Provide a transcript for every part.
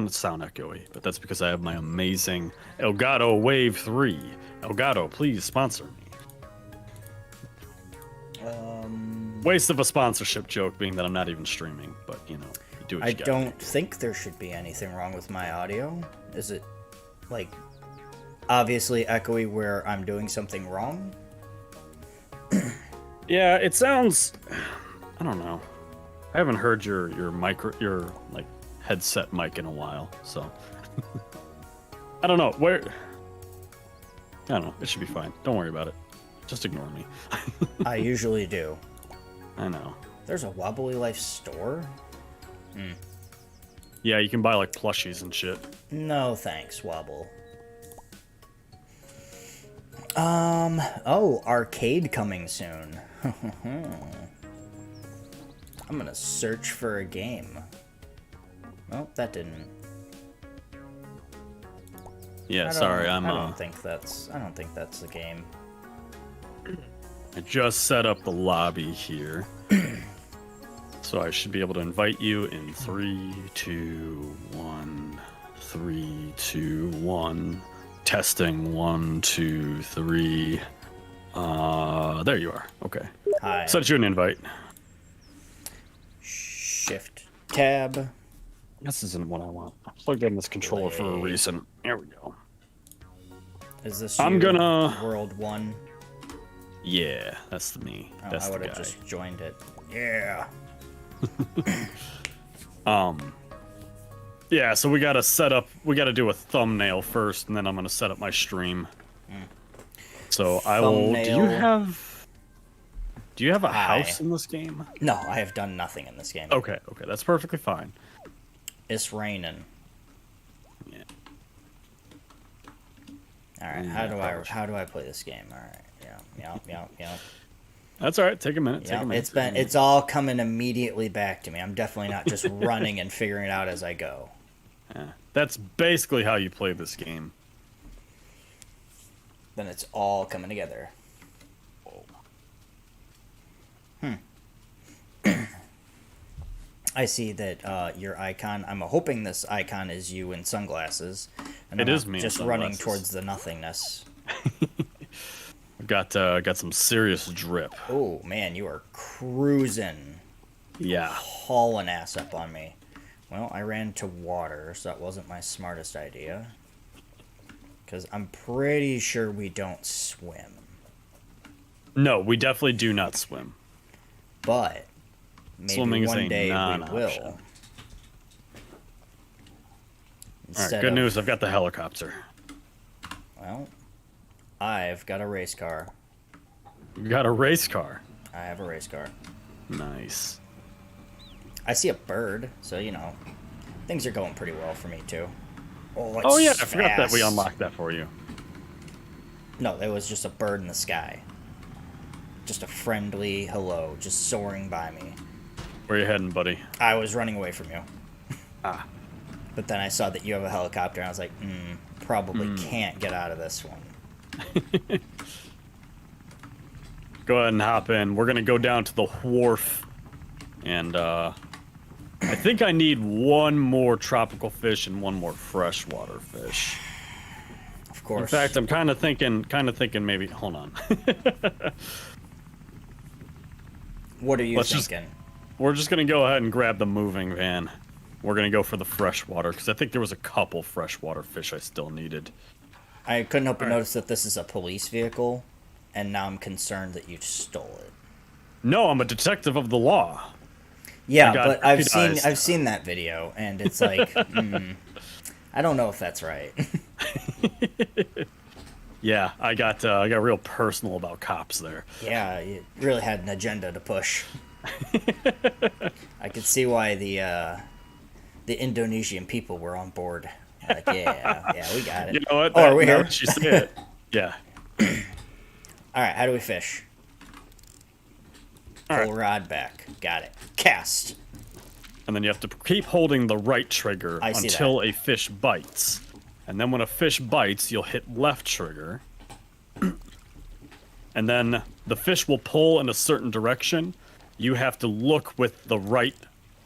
to sound echoey, but that's because I have my amazing Elgato Wave 3. Elgato, please sponsor me. Waste of a sponsorship joke being that I'm not even streaming, but you know, you do what I you gotta don't think there should be anything wrong with my audio. Is it, like, obviously echoey where I'm doing something wrong? Yeah, it sounds. I don't know. I haven't heard your like headset mic in a while, so I don't know where. I don't know. It should be fine. Don't worry about it. Just ignore me. I usually do. I know. There's a Wobbly Life store? Yeah, you can buy like plushies and shit. No thanks, Wobble. Oh, arcade coming soon. I'm gonna search for a game. Oh, that didn't. Yeah, sorry, I don't think that's the game. I just set up the lobby here. So I should be able to invite you in 3, 2, 1. 3, 2, 1. Testing 1, 2, 3. There you are. Okay. Hi. Sent you an invite. Shift tab. This isn't what I want. I plugged in this controller for a reason. There we go. Is this I'm you, gonna World 1? Yeah, that's me. Oh, That's I the would have guy. just joined it. Yeah. Yeah, so we gotta set up. We gotta do a thumbnail first, and then I'm gonna set up my stream. So I will. Do you have? Do you have a house in this game? No, I have done nothing in this game. Okay, that's perfectly fine. It's raining. Yeah. All right. How do I play this game? All right. Yeah. That's all right. Take a minute. Yeah, it's all coming immediately back to me. I'm definitely not just running and figuring it out as I go. Yeah, that's basically how you play this game. Then it's all coming together. I see that your icon. I'm hoping this icon is you in sunglasses. And It is me in just running sunglasses. towards the nothingness. Got some serious drip. Oh man, you are cruising. Yeah. Hauling ass up on me. Well, I ran to water, so that wasn't my smartest idea. Because I'm pretty sure we don't swim. No, we definitely do not swim. But maybe Swimming is one a day we non-option. will. All right, Instead good of- news. I've got the helicopter. Well, I've got a race car. You got a race car. I have a race car. Nice. I see a bird, so you know, things are going pretty well for me too. Oh, Oh yeah, it's I forgot that we fast. unlocked that for you. No, it was just a bird in the sky. Just a friendly hello, just soaring by me. Where you heading, buddy? I was running away from you. Ah. But then I saw that you have a helicopter, and I was like, probably can't get out of this one. Go ahead and hop in. We're gonna go down to the wharf, and I think I need one more tropical fish and one more freshwater fish. Of course. In fact, I'm kind of thinking maybe. Hold on. What are you Let's just- thinking? We're just gonna go ahead and grab the moving van. We're gonna go for the freshwater because I think there was a couple freshwater fish I still needed. I couldn't help but Alright. notice that this is a police vehicle, and now I'm concerned that you stole it. No, I'm a detective of the law. Yeah, got but deputized. I've seen that video, and it's like, I don't know if that's right. Yeah, I got real personal about cops there. Yeah, you really had an agenda to push. I could see why the Indonesian people were on board. Like, yeah, we got it. You know what? Oh, are we now here? that you say it. Yeah. All right, how do we fish? All Pull rod back. Got it. Cast. And then you have to keep holding the right trigger I see until a fish bites. And then when a fish bites, you'll hit left trigger. And then the fish will pull in a certain direction. You have to look with the right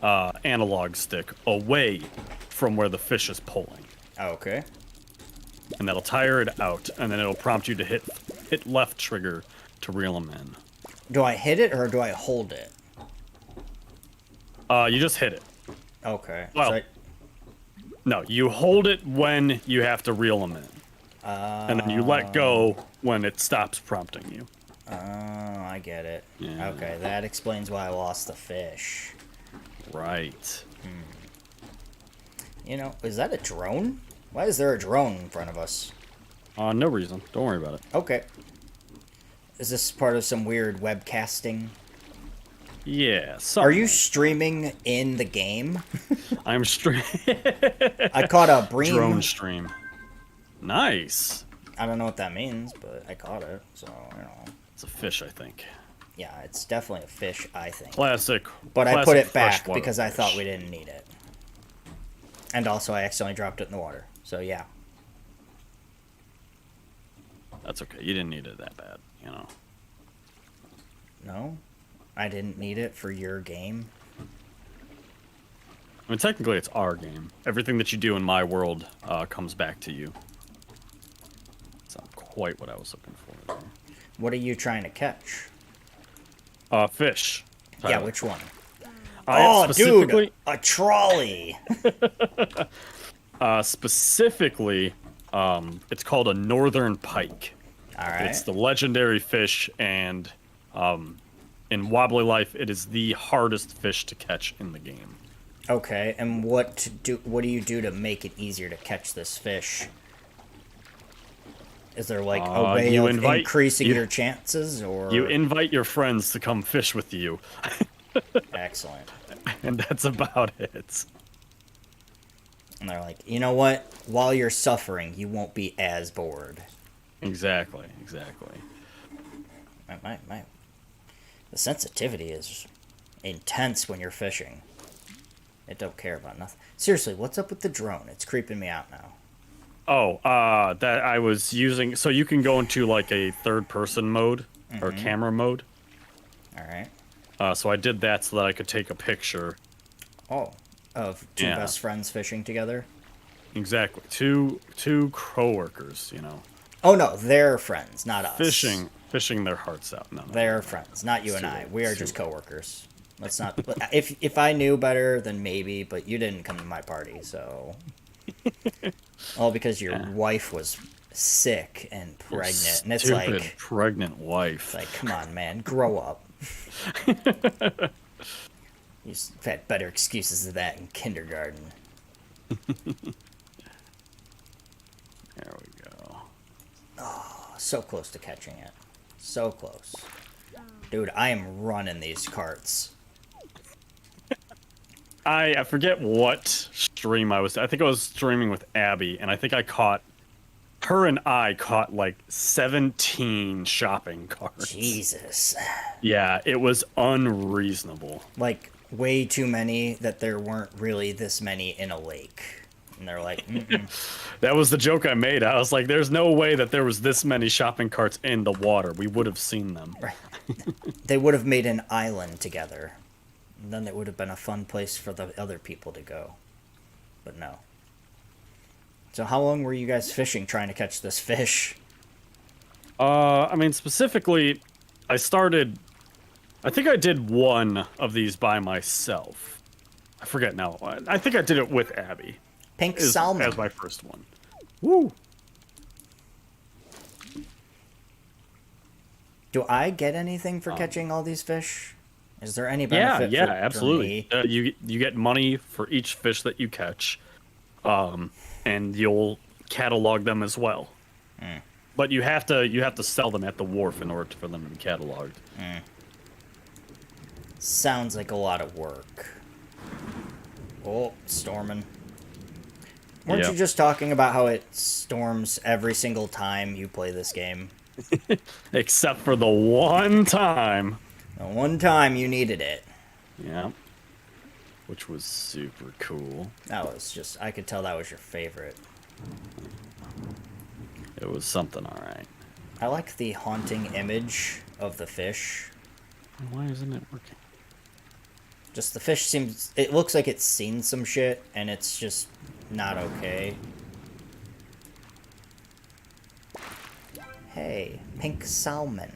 analog stick away from where the fish is pulling. Okay. And that'll tire it out, and then it'll prompt you to hit left trigger to reel them in. Do I hit it or do I hold it? You just hit it. Okay. Well, So no, you hold it when you have to reel them in. And then you let go when it stops prompting you. Oh, I get it. Yeah. Okay, that explains why I lost the fish. Right. You know, is that a drone? Why is there a drone in front of us? No reason. Don't worry about it. Okay. Is this part of some weird webcasting? Yeah. Are you streaming in the game? I'm I caught a bream. drone stream. Nice. I don't know what that means, but I caught it, so, you know. It's a fish, I think. Yeah, it's definitely a fish, I think. Classic. But I put it back freshwater because I thought fish. we didn't need it. And also, I accidentally dropped it in the water. So, yeah. That's okay. You didn't need it that bad, you know. No? I didn't need it for your game? I mean, technically, it's our game. Everything that you do in my world comes back to you. That's not quite what I was looking for there. What are you trying to catch? Fish. Yeah, which one? Oh, dude! A trolley! Specifically, it's called a northern pike. Alright. It's the legendary fish, and in Wobbly Life, it is the hardest fish to catch in the game. Okay, and what do you do to make it easier to catch this fish? Is there like a way of increasing your chances, or you invite your friends to come fish with you? Excellent. And that's about it. And they're like, you know what? While you're suffering, you won't be as bored. Exactly. The sensitivity is intense when you're fishing. It don't care about nothing. Seriously, what's up with the drone? It's creeping me out now. Oh, that I was using. So you can go into like a third-person mode or camera mode. All right. So I did that so that I could take a picture. Oh, of two best friends fishing together? Exactly. Two co-workers, you know. Oh, no, they're friends, not us. Fishing their hearts out. No. They're friends, not you and I. We are just coworkers. Let's not... if I knew better, then maybe, but you didn't come to my party, so... All because your wife was sick and pregnant, and it's Stupid like... pregnant wife. It's like, come on, man, grow up. You've had better excuses than that in kindergarten. There we go. Oh, so close to catching it. So close. Dude, I am running these carts. I forget what stream I was. I think I was streaming with Abby, and I think I caught her and I caught like 17 shopping carts. Jesus. Yeah, it was unreasonable. Like, way too many that there weren't really this many in a lake. And they're like, mm-mm. That was the joke I made. I was like, there's no way that there was this many shopping carts in the water. We would have seen them. Right. They would have made an island together. And then it would have been a fun place for the other people to go. But no. So how long were you guys fishing trying to catch this fish? I mean, specifically, I think I did one of these by myself. I forget now. I think I did it with Abby. Pink salmon. As my first one. Woo! Do I get anything for catching all these fish? Is there any benefit Yeah, for absolutely. me? You get money for each fish that you catch, and you'll catalog them as well. But you have to sell them at the wharf in order for them to be cataloged. Sounds like a lot of work. Oh, storming. Weren't you just talking about how it storms every single time you play this game? Except for the one time. The one time you needed it. Yeah. Which was super cool. That was just... I could tell that was your favorite. It was something alright. I like the haunting image of the fish. Why isn't it working? Just the fish seems... It looks like it's seen some shit, and it's just not okay. Hey, pink salmon.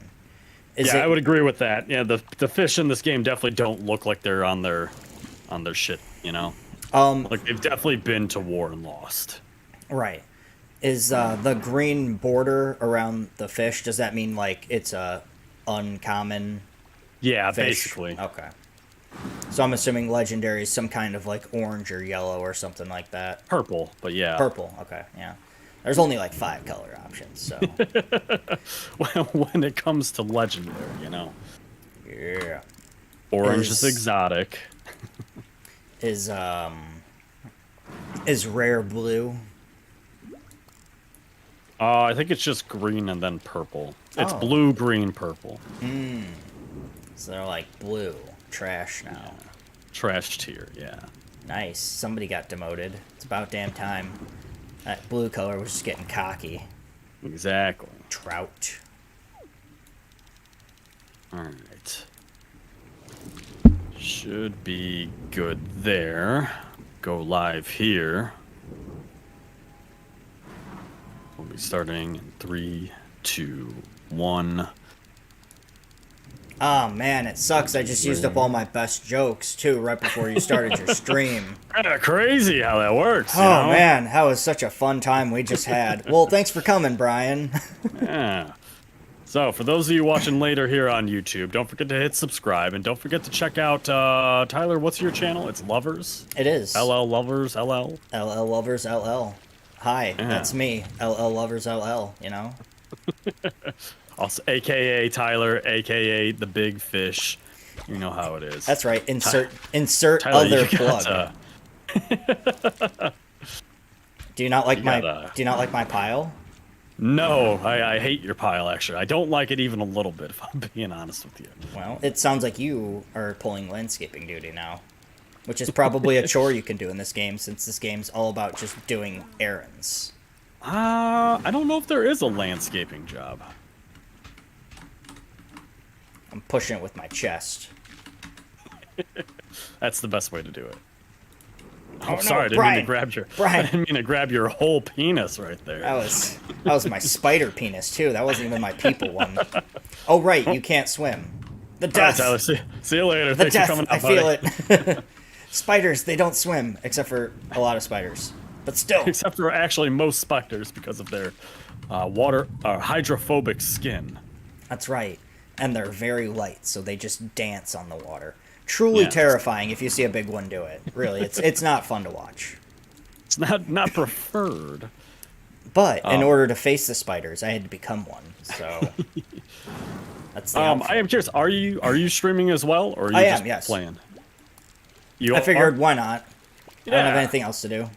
I would agree with that. Yeah, the fish in this game definitely don't look like they're on their shit, you know? Like, they've definitely been to war and lost. Right. Is the green border around the fish, does that mean, like, it's a uncommon Yeah, fish? basically. Okay. So I'm assuming legendary is some kind of, like, orange or yellow or something like that. Purple, but yeah. Purple, okay, yeah. There's only, like, 5 color options, so... When it comes to legendary, you know? Yeah. Orange is exotic. Is rare blue? I think it's just green and then purple. It's Oh. blue, green, purple. So they're, like, blue. Trash now. Yeah. Trash tier, yeah. Nice. Somebody got demoted. It's about damn time. That blue color was just getting cocky. Exactly. Trout. Alright. Should be good there. Go live here. We'll be starting in 3, 2, 1. Oh man, it sucks. I just used up all my best jokes too right before you started your stream. Kinda crazy how that works. Oh you know? man, that was such a fun time we just had. Well, thanks for coming, Brian. Yeah. So, for those of you watching later here on YouTube, don't forget to hit subscribe, and don't forget to check out, Tyler, what's your channel? It's Lovers? It is. LL Lovers, LL? LL Lovers LL. Hi, Yeah. that's me. LL Lovers LL, you know? Also, AKA Tyler, AKA The Big Fish. You know how it is. That's right. Insert Tyler, other you plug. got, Do you not like you my gotta- Do you not like my pile? No, I hate your pile, actually. I don't like it even a little bit, if I'm being honest with you. Well, it sounds like you are pulling landscaping duty now, which is probably a chore you can do in this game, since this game's all about just doing errands. I don't know if there is a landscaping job. I'm pushing it with my chest. That's the best way to do it. Oh, no, sorry, I didn't Brian. mean to grab your Brian. I didn't mean to grab your whole penis right there. That was my spider penis too. That wasn't even my people one. Oh right, you can't swim. The All right, death. Tyler, see you later. The Thanks for death. coming I out, feel buddy. it. Spiders, they don't swim, except for a lot of spiders. But still. Except for actually most spiders because of their hydrophobic skin. That's right. And they're very light, so they just dance on the water. Truly Yeah. terrifying if you see a big one do it. Really, it's not fun to watch. It's not preferred. But in Oh. order to face the spiders, I had to become one. So that's the outfit. I am curious. Are you streaming as well, or are you I am, just yes. playing? You I figured, are? why not? I don't have Yeah. anything else to do.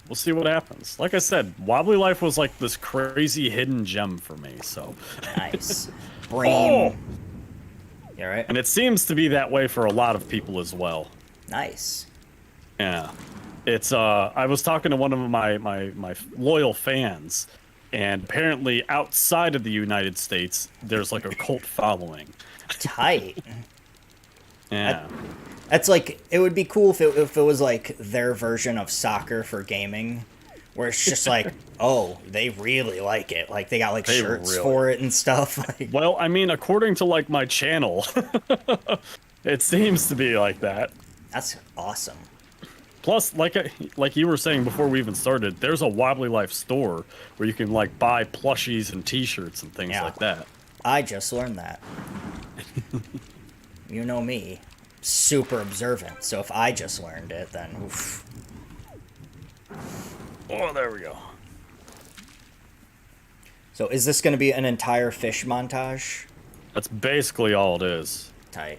We'll see what happens. Like I said, Wobbly Life was like this crazy hidden gem for me. So, Nice. Brain. Oh! You alright? And it seems to be that way for a lot of people as well. Nice. Yeah. It's I was talking to one of my loyal fans, and apparently outside of the United States there's like a cult following. Tight. Yeah. That's like, it would be cool if it was like their version of soccer for gaming, where it's just like, oh, they really like it. Like they got like They shirts really- for it and stuff. Like, Well, I mean, according to like my channel, it seems to be like that. that's awesome. Plus, like you were saying before we even started, there's a Wobbly Life store where you can like buy plushies and T-shirts and things Yeah. like that. I just learned that. You know me, super observant. So if I just learned it, then oof. Oh, there we go. So is this going to be an entire fish montage? That's basically all it is. Tight.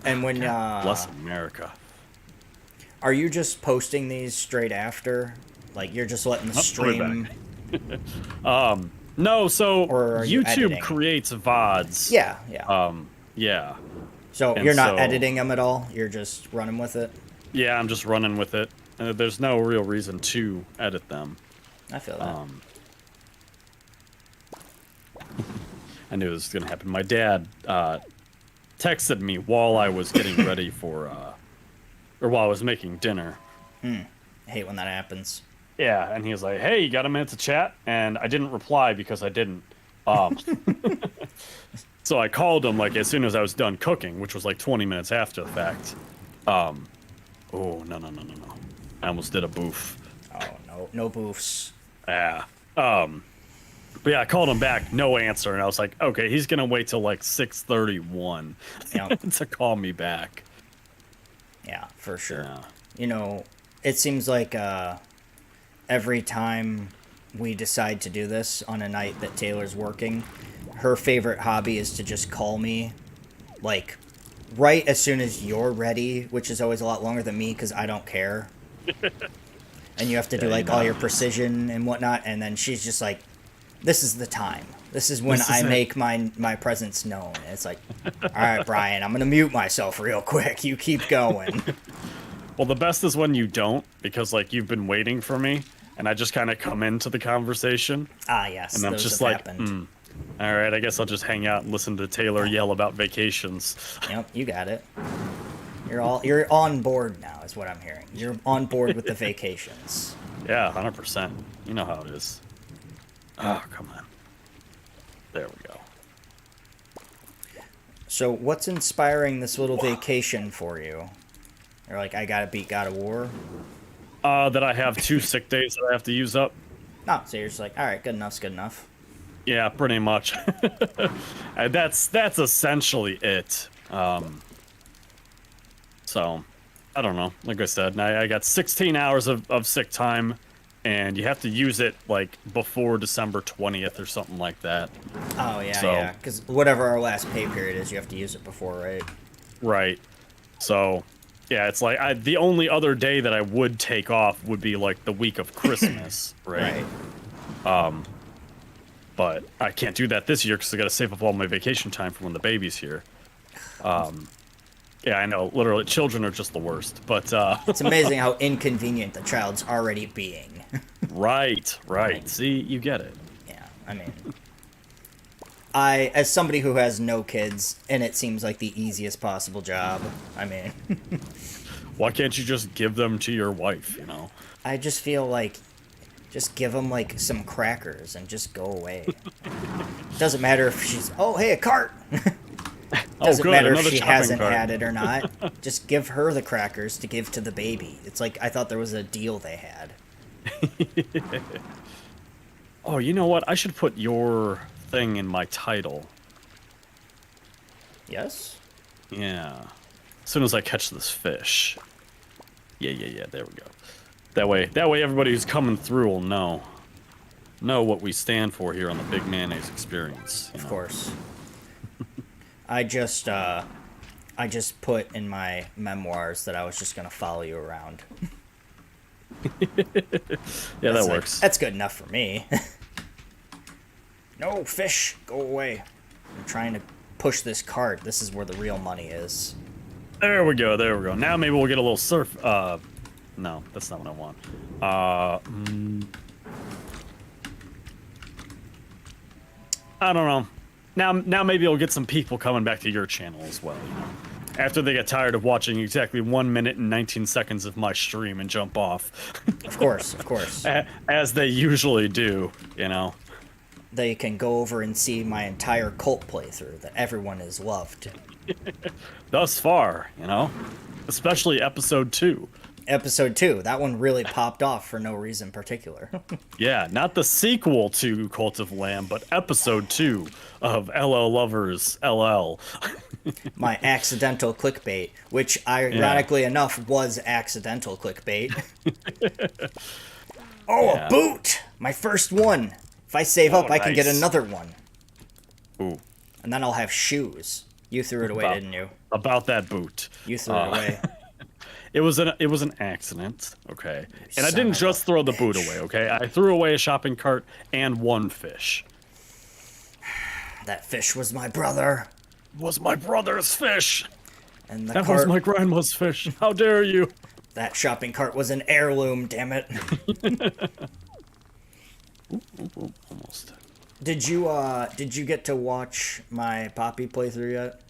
And when Bless America. are you just posting these straight after? Like you're just letting the Put it stream? back. No, so Or are you YouTube editing? creates VODs. Yeah, yeah. Yeah. So and you're not so- editing them at all? You're just running with it? Yeah, I'm just running with it. There's no real reason to edit them. I feel that. I knew this was gonna happen. My dad texted me while I was getting ready for, or while I was making dinner. I hate when that happens. Yeah, and he was like, "Hey, you got a minute to chat?" And I didn't reply because I didn't. Um, so I called him like as soon as I was done cooking, which was like 20 minutes after the fact. Oh no. I almost did a boof. Oh, no boofs. Yeah. But yeah, I called him back, no answer, and I was like, okay, he's gonna wait till like 6:31 Yep. to call me back. Yeah, for sure. Yeah. You know, it seems like every time we decide to do this on a night that Taylor's working, her favorite hobby is to just call me, like, right as soon as you're ready, which is always a lot longer than me because I don't care. And you have to do, like, all your precision and whatnot, and then she's just like, this is the time. This is when I make my presence known. And it's like, all right, Brian, I'm going to mute myself real quick. You keep going. Well, the best is when you don't, because like you've been waiting for me, and I just kind of come into the conversation. Ah, yes, and I'm those just have like, happened. All right, I guess I'll just hang out and listen to Taylor yell about vacations. Yep, you got it. You're on board now, is what I'm hearing. You're on board with the vacations. Yeah, 100%. You know how it is. Oh, come on. There we go. So, what's inspiring this little vacation for you? You're like, I gotta beat God of War? That I have 2 sick days that I have to use up. No, so you're just like, all right, good enough's good enough. Yeah, pretty much. That's essentially it. So, I don't know. Like I said, I got 16 hours of sick time, and you have to use it, like, before December 20th or something like that. Oh, yeah, yeah. Because whatever our last pay period is, you have to use it before, right? Right. So, yeah, it's like, the only other day that I would take off would be, like, the week of Christmas, right? But I can't do that this year because I got to save up all my vacation time for when the baby's here. Yeah, I know. Literally, children are just the worst. But it's amazing how inconvenient the child's already being. Right. See, you get it. Yeah, I mean, as somebody who has no kids, and it seems like the easiest possible job. I mean, why can't you just give them to your wife? You know. I just feel like, just give them like some crackers and just go away. Doesn't matter if she's, oh hey, a cart. Doesn't matter if she hasn't had it or not. Just give her the crackers to give to the baby. It's like, I thought there was a deal they had. Oh, you know what? I should put your thing in my title. Yes? Yeah. As soon as I catch this fish. Yeah. There we go. That way everybody who's coming through will know what we stand for here on the Big Mayonnaise Experience. Of course. I just put in my memoirs that I was just gonna follow you around. Yeah, that works. That's good enough for me. No, fish, go away. I'm trying to push this cart. This is where the real money is. There we go. Now maybe we'll get a little surf. No, that's not what I want. I don't know. Now maybe we'll get some people coming back to your channel as well, you know. After they get tired of watching exactly 1 minute and 19 seconds of my stream and jump off. Of course. As they usually do, you know. They can go over and see my entire cult playthrough that everyone has loved. Thus far, you know. Especially episode 2. Episode 2, that one really popped off for no reason particular. Yeah, not the sequel to Cult of Lamb, but episode 2 of LL Lovers LL. My accidental clickbait, which ironically enough was accidental clickbait. A boot! My first one! If I save up, I can get another one. Ooh. And then I'll have shoes. You threw it away, didn't you? About that boot. You threw it away. It was an accident, okay? And I didn't just throw the boot away, okay? I threw away a shopping cart and 1 fish. That fish was my brother. Was my brother's fish. And that was my grandma's fish. How dare you? That shopping cart was an heirloom, damn it. Ooh, almost. Did you get to watch my Poppy playthrough yet?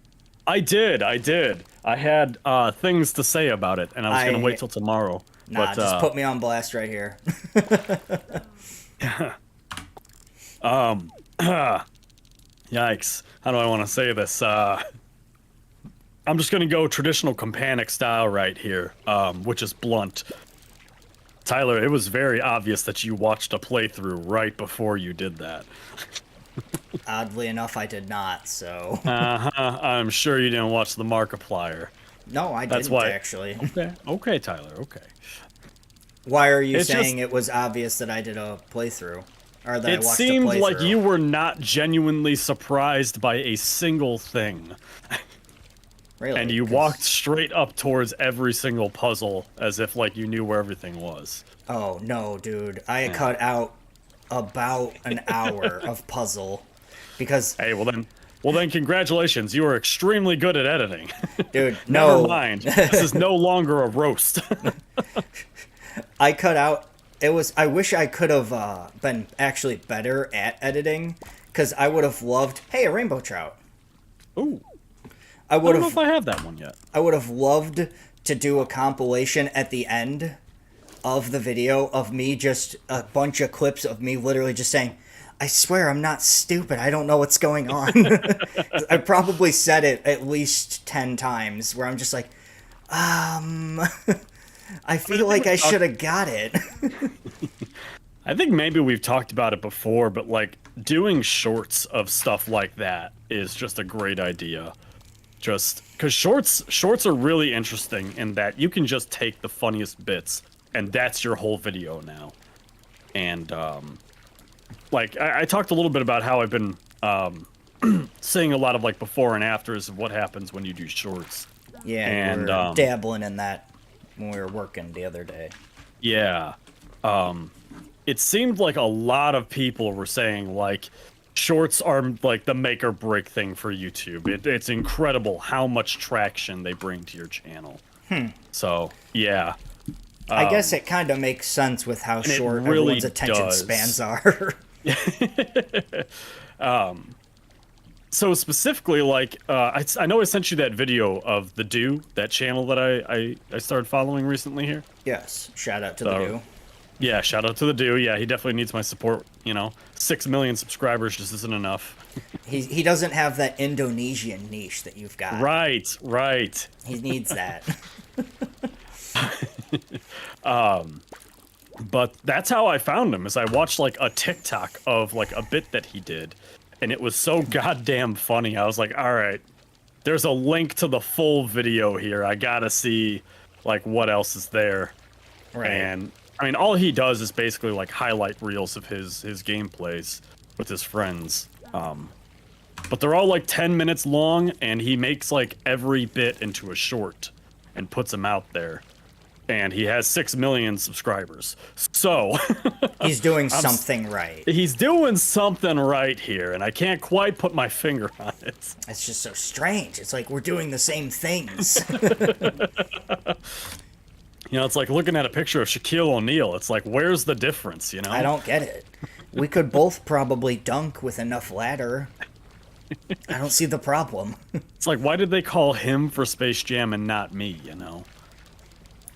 I did. I had things to say about it, and I was going to wait till tomorrow. Nah, but, just put me on blast right here. Yikes. How do I want to say this? I'm just going to go traditional Campanic style right here, which is blunt. Tyler, it was very obvious that you watched a playthrough right before you did that. Oddly enough, I did not, so... I'm sure you didn't watch the Markiplier. No, I That's didn't, why... actually. Okay, Tyler, okay. Why are you saying it was obvious that I did a playthrough? Or that I watched a playthrough? It seemed like you were not genuinely surprised by a single thing. Really? And you walked straight up towards every single puzzle as if, like, you knew where everything was. Oh, no, dude. I cut out about an hour of puzzle. Because... Hey, well then, congratulations. You are extremely good at editing. Dude, no. Never mind. This is no longer a roast. I cut out... I wish I could have been actually better at editing. Because I would have loved... Hey, a rainbow trout. Ooh. I don't know if I have that one yet. I would have loved to do a compilation at the end of the video of me, just a bunch of clips of me literally just saying, I swear I'm not stupid. I don't know what's going on. I probably said it at least 10 times where I'm just like, I feel like I should have got it. I think maybe we've talked about it before, but like doing shorts of stuff like that is just a great idea. Just because shorts are really interesting in that you can just take the funniest bits and that's your whole video now. And like I talked a little bit about how I've been seeing a lot of like before and afters of what happens when you do shorts. Yeah, and we were dabbling in that when we were working the other day. Yeah. It seemed like a lot of people were saying like shorts are like the make or break thing for YouTube. It's incredible how much traction they bring to your channel. So, yeah. I guess it kind of makes sense with how short everyone's attention spans are. So specifically, like, I know I sent you that video of the Do, that channel that I started following recently here. Yes, shout out to the Do. Yeah, shout out to the Do. Yeah, he definitely needs my support. 6 million subscribers just isn't enough. He doesn't have that Indonesian niche that you've got. Right. He needs that. But that's how I found him, is I watched like a TikTok of like a bit that he did, and it was so goddamn funny. I was like, all right, there's a link to the full video here. I gotta see like what else is there. Right. And I mean, all he does is basically like highlight reels of his gameplays with his friends. But they're all like 10 minutes long, and he makes like every bit into a short and puts them out there. And he has 6 million subscribers. So he's doing something right. He's doing something right here, and I can't quite put my finger on it. It's just so strange. It's like we're doing the same things. It's like looking at a picture of Shaquille O'Neal. It's like, where's the difference, I don't get it. We could both probably dunk with enough ladder. I don't see the problem. It's like, why did they call him for Space Jam and not me,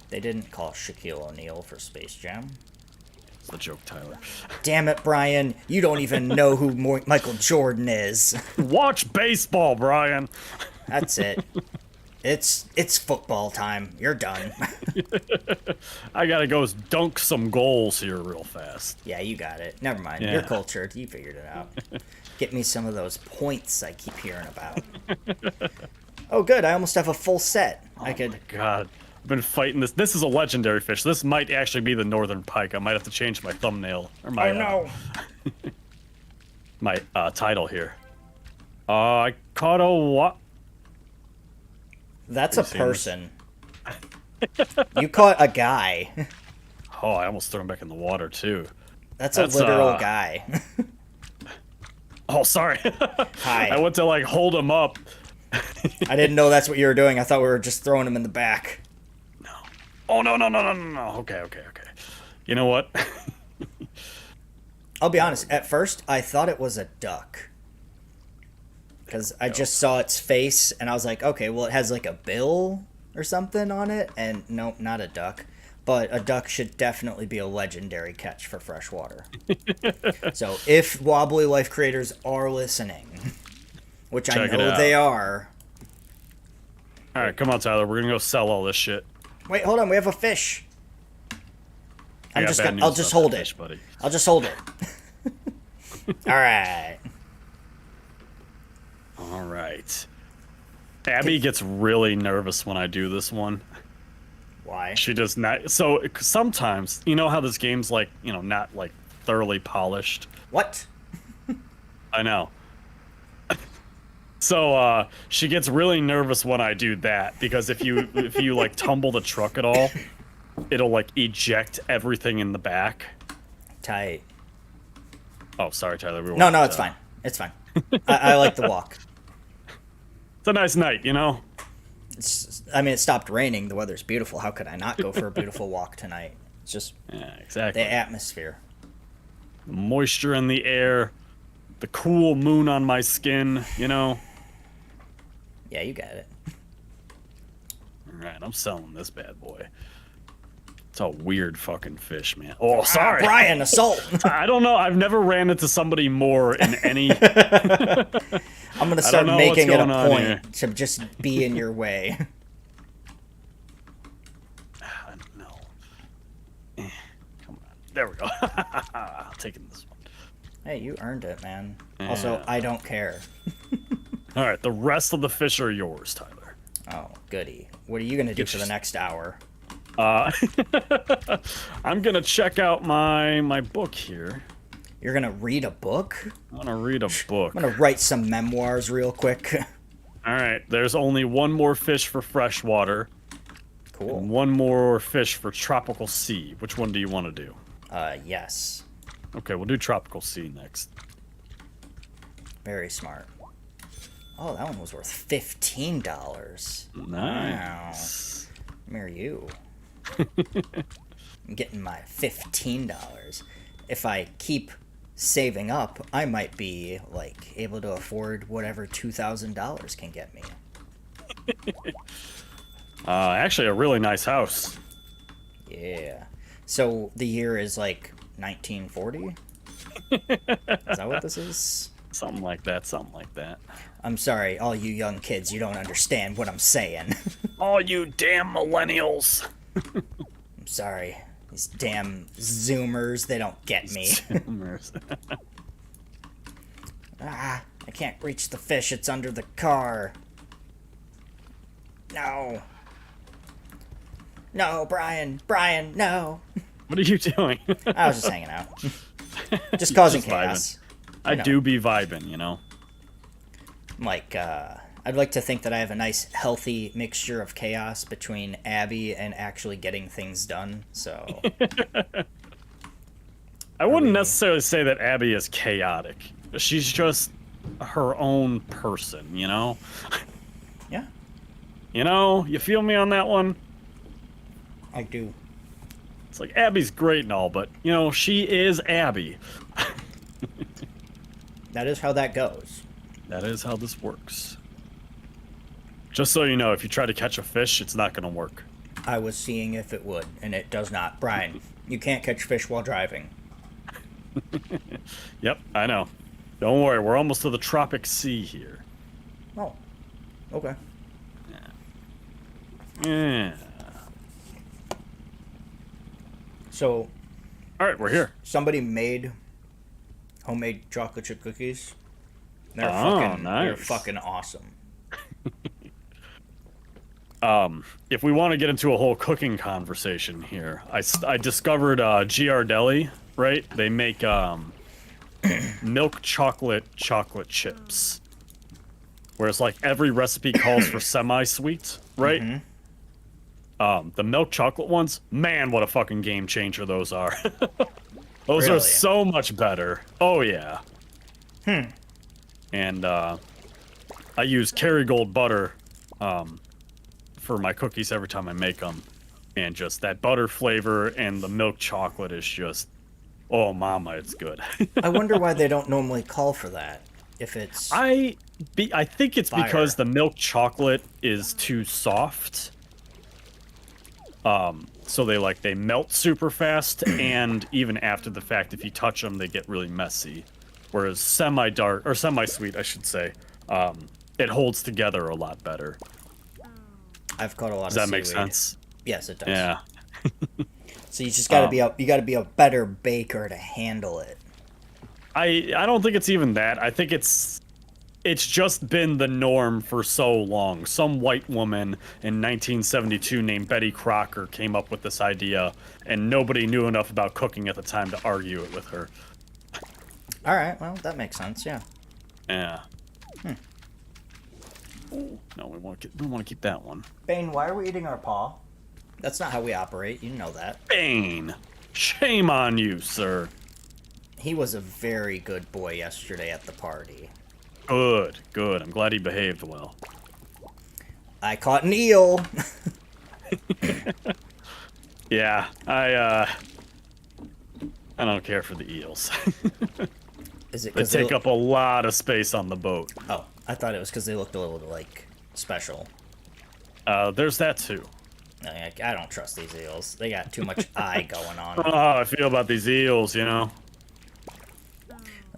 They didn't call Shaquille O'Neal for Space Jam. It's a joke, Tyler. Damn it, Brian. You don't even know who Michael Jordan is. Watch baseball, Brian. That's it. It's football time. You're done. I gotta go dunk some goals here real fast. Yeah, you got it. Never mind. Yeah. You're cultured. You figured it out. Get me some of those points I keep hearing about. Oh, good. I almost have a full set. My God. I've been fighting this. This is a legendary fish. This might actually be the northern pike. I might have to change my thumbnail. Or my, oh, no. My title here. I caught a what? That's a person. You caught a guy. Oh, I almost threw him back in the water, too. That's a literal guy. Oh, sorry. Hi. I went to, like, hold him up. I didn't know that's what you were doing. I thought we were just throwing him in the back. No. Oh, no. Okay. You know what? I'll be honest. At first, I thought it was a duck. Because I just saw its face, and I was like, okay, well, it has like a bill or something on it, and nope, not a duck. But a duck should definitely be a legendary catch for freshwater. So if Wobbly Life creators are listening, which I know they are. All right, come on, Tyler. We're gonna go sell all this shit. Wait, hold on. We have a fish. I'll just hold it. Buddy. I'll just hold it. All right. All right. Abby gets really nervous when I do this one. Why? She does not. So sometimes, you know how this game's like, not like thoroughly polished. What? I know. So she gets really nervous when I do that because if you like tumble the truck at all, it'll like eject everything in the back. Tight. Oh, sorry, Tyler. No, it's fine. It's fine. I like the walk. It's a nice night, It stopped raining. The weather's beautiful. How could I not go for a beautiful walk tonight? It's just exactly the atmosphere. The moisture in the air, the cool moon on my skin, Yeah, you got it. All right, I'm selling this bad boy. It's a weird fucking fish, man. Oh, sorry. Brian, assault. I don't know. I've never ran into somebody more in any... I'm going to start making it a point to just be in your way. I don't know. Come on. There we go. I'll take this one. Hey, you earned it, man. Yeah. Also, I don't care. All right, the rest of the fish are yours, Tyler. Oh, goody. What are you going to do for the next hour? I'm gonna check out my book here. You're gonna read a book? I'm gonna read a book. I'm gonna write some memoirs real quick. All right, there's only one more fish for freshwater. Cool. And one more fish for tropical sea. Which one do you want to do? Yes. Okay, we'll do tropical sea next. Very smart. Oh, that one was worth $15. Nice. Wow. Marry you. I'm getting my $15. If I keep saving up, I might be able to afford whatever $2,000 can get me. Actually, a really nice house. Yeah. So the year is 1940? Is that what this is? Something like that. I'm sorry, all you young kids, you don't understand what I'm saying. All you damn millennials. I'm sorry. These damn Zoomers, they don't get me. Zoomers. I can't reach the fish. It's under the car. No. No, Brian. Brian, no. What are you doing? I was just hanging out. Just causing chaos. I do be vibing, I'd like to think that I have a nice, healthy mixture of chaos between Abby and actually getting things done, so... I wouldn't necessarily say that Abby is chaotic. She's just her own person, Yeah. You feel me on that one? I do. It's like, Abby's great and all, but, she is Abby. That is how that goes. That is how this works. Just so you know, if you try to catch a fish, it's not going to work. I was seeing if it would, and it does not. Brian, you can't catch fish while driving. Yep, I know. Don't worry, we're almost to the tropic sea here. Oh, okay. Yeah. So... Alright, we're here. Somebody made homemade chocolate chip cookies. They're They're fucking awesome. If we want to get into a whole cooking conversation here, I discovered Ghirardelli, right? They make milk chocolate chips. Whereas every recipe calls for semi-sweet, right? Mm-hmm. The milk chocolate ones, man, what a fucking game changer those are. Those are so much better. Oh yeah. And I use Kerrygold butter for my cookies every time I make them, and just that butter flavor and the milk chocolate is just, oh mama, it's good. I wonder why they don't normally call for that. if it's I think it's fire. because the milk chocolate is too soft. So they melt super fast, and even after the fact, if you touch them, they get really messy. Whereas semi-dark, or semi-sweet, I should say, it holds together a lot better. I've caught a lot Does of that seaweed. make sense? Yes, it does. Yeah. So you just gotta be a better baker to handle it. I don't think it's even that. I think it's just been the norm for so long. Some white woman in 1972 named Betty Crocker came up with this idea, and nobody knew enough about cooking at the time to argue it with her. All right, well, that makes sense, yeah. Yeah. Ooh, no, we want to keep that one. Bane, why are we eating our paw? That's not how we operate. You know that. Bane, shame on you, sir. He was a very good boy yesterday at the party. Good, good. I'm glad he behaved well. I caught an eel. Yeah, I don't care for the eels. Is it They because take up a lot of space on the boat. Oh, I thought it was because they looked a little like special. There's that too. I don't trust these eels. They got too much eye going on. Oh, I feel about these eels, you know.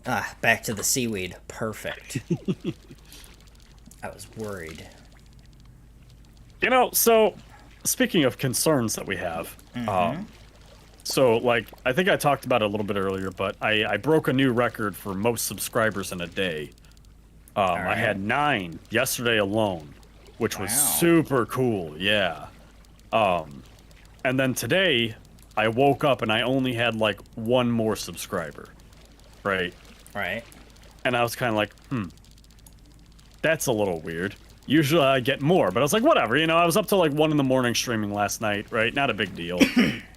Ah, back to the seaweed. Perfect. I was worried. You know, so speaking of concerns that we have, so like I think I talked about it a little bit earlier, but I broke a new record for most subscribers in a day. I had 9 yesterday alone, which was super cool. Yeah. And then today I woke up and I only had like 1 more subscriber. Right. Right. And I was kind of like, that's a little weird. Usually I get more, but I was like, whatever, you know, I was up till like 1 in the morning streaming last night, right? Not a big deal,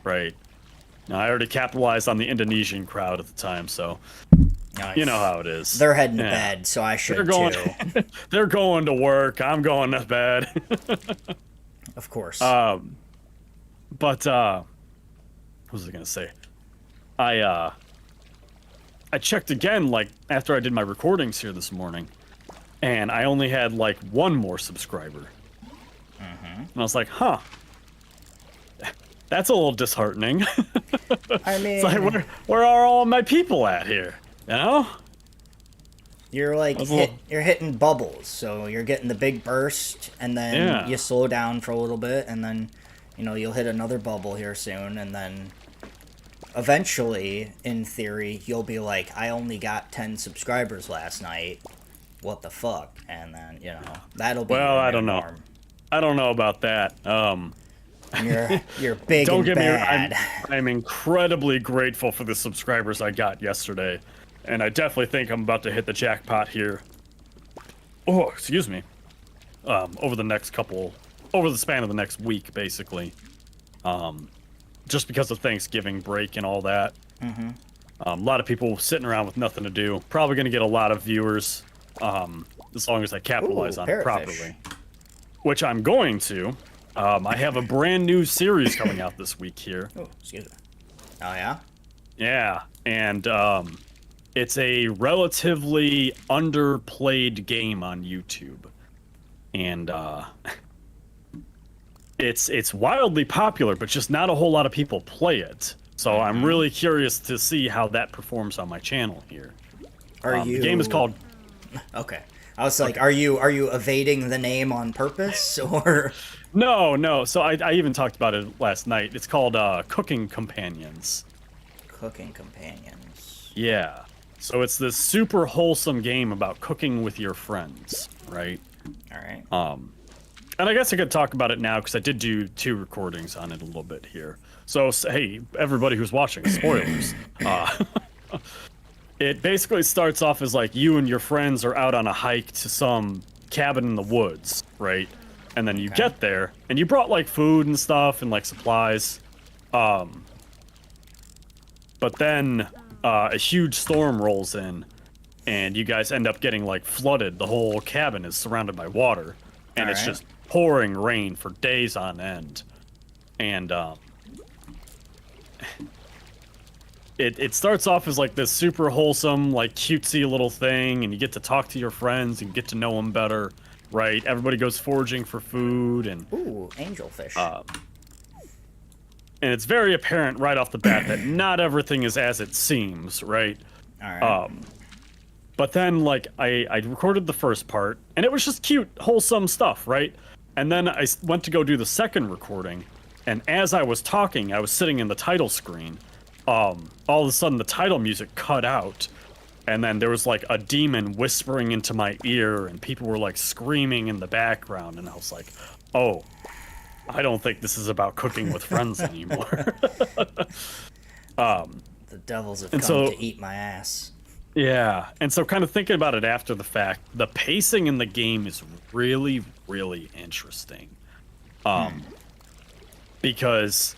right? Now, I already capitalized on the Indonesian crowd at the time, so you know how it is. They're heading to bed, so I should too. They're going to work. I'm going to bed. Of course. But what was I gonna say? I checked again, like after I did my recordings here this morning, and I only had like 1 more subscriber. And I was like, huh. That's a little disheartening. I mean, it's like, where are all my people at here? You know? You're like you're hitting bubbles, so you're getting the big burst, and then you slow down for a little bit, and then you'll hit another bubble here soon, and then eventually, in theory, you'll be like, I only got 10 subscribers last night. What the fuck? And then that'll be well, I don't know. Norm. I don't know about that. You're big Don't and get bad. me. I'm incredibly grateful for the subscribers I got yesterday, and I definitely think I'm about to hit the jackpot here. Oh, excuse me. Over the span of the next week, basically. Just because of Thanksgiving break and all that. A lot of people sitting around with nothing to do. Probably going to get a lot of viewers, as long as I capitalize on it properly. Which I'm going to. I have a brand new series coming out this week here. Oh, excuse me. Oh, yeah? Yeah, and it's a relatively underplayed game on YouTube. And it's wildly popular, but just not a whole lot of people play it. So I'm really curious to see how that performs on my channel here. The game is called... Okay. I was like, are you evading the name on purpose, or... No. So I even talked about it last night. It's called Cooking Companions. Cooking Companions. Yeah. So it's this super wholesome game about cooking with your friends, right? All right. And I guess I could talk about it now because I did do 2 recordings on it a little bit here. So hey, everybody who's watching, spoilers. It basically starts off as like you and your friends are out on a hike to some cabin in the woods, right? And then you get there, and you brought like food and stuff and like supplies. But then a huge storm rolls in, and you guys end up getting like flooded. The whole cabin is surrounded by water, and it's just pouring rain for days on end. And it starts off as like this super wholesome, like cutesy little thing, and you get to talk to your friends and get to know them better, right? Everybody goes foraging for food, and Ooh, angelfish. and it's very apparent right off the bat that not everything is as it seems, right? All right. But then, like, I recorded the first part, and it was just cute, wholesome stuff, right? And then I went to go do the second recording, and as I was talking, I was sitting in the title screen. All of a sudden, the title music cut out, and then there was, like, a demon whispering into my ear, and people were, like, screaming in the background, and I was like, oh, I don't think this is about cooking with friends anymore. The devils have come to eat my ass. Yeah, and so kind of thinking about it after the fact, the pacing in the game is really, really interesting. Because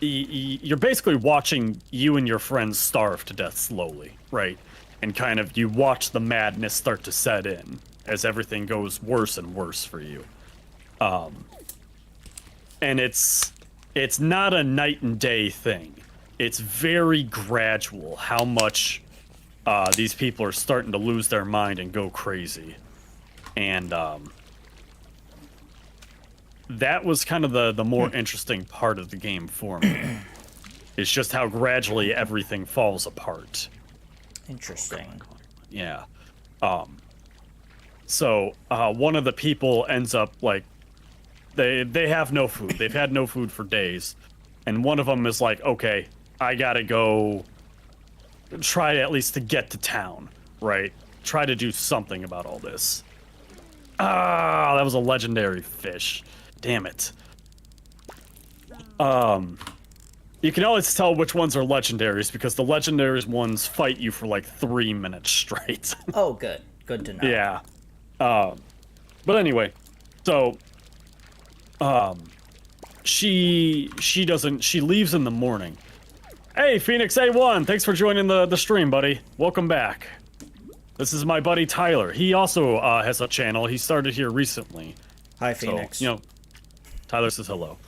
you're basically watching you and your friends starve to death slowly, right? And kind of you watch the madness start to set in as everything goes worse and worse for you. And it's not a night and day thing. It's very gradual how much these people are starting to lose their mind and go crazy. And that was kind of the more interesting part of the game for me. It's just how gradually everything falls apart. Interesting. Yeah. So one of the people ends up like they have no food. They've had no food for days. And one of them is like, okay, I gotta go try at least to get to town, right? Try to do something about all this. Ah, that was a legendary fish. Damn it. You can always tell which ones are legendaries because the legendaries ones fight you for like 3 minutes straight. Oh, good. Good to know. Yeah. But anyway, so she leaves in the morning. Hey, Phoenix A1, thanks for joining the stream, buddy. Welcome back. This is my buddy Tyler. He also has a channel. He started here recently. Hi, Phoenix. So, you know, Tyler says hello.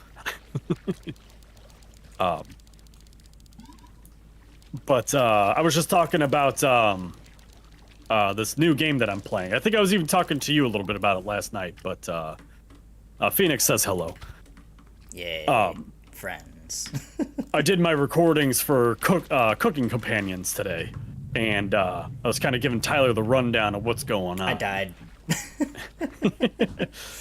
But I was just talking about this new game that I'm playing. I think I was even talking to you a little bit about it last night, but Phoenix says hello. Yeah, friends. I did my recordings for Cooking Companions today, and I was kind of giving Tyler the rundown of what's going on. I died.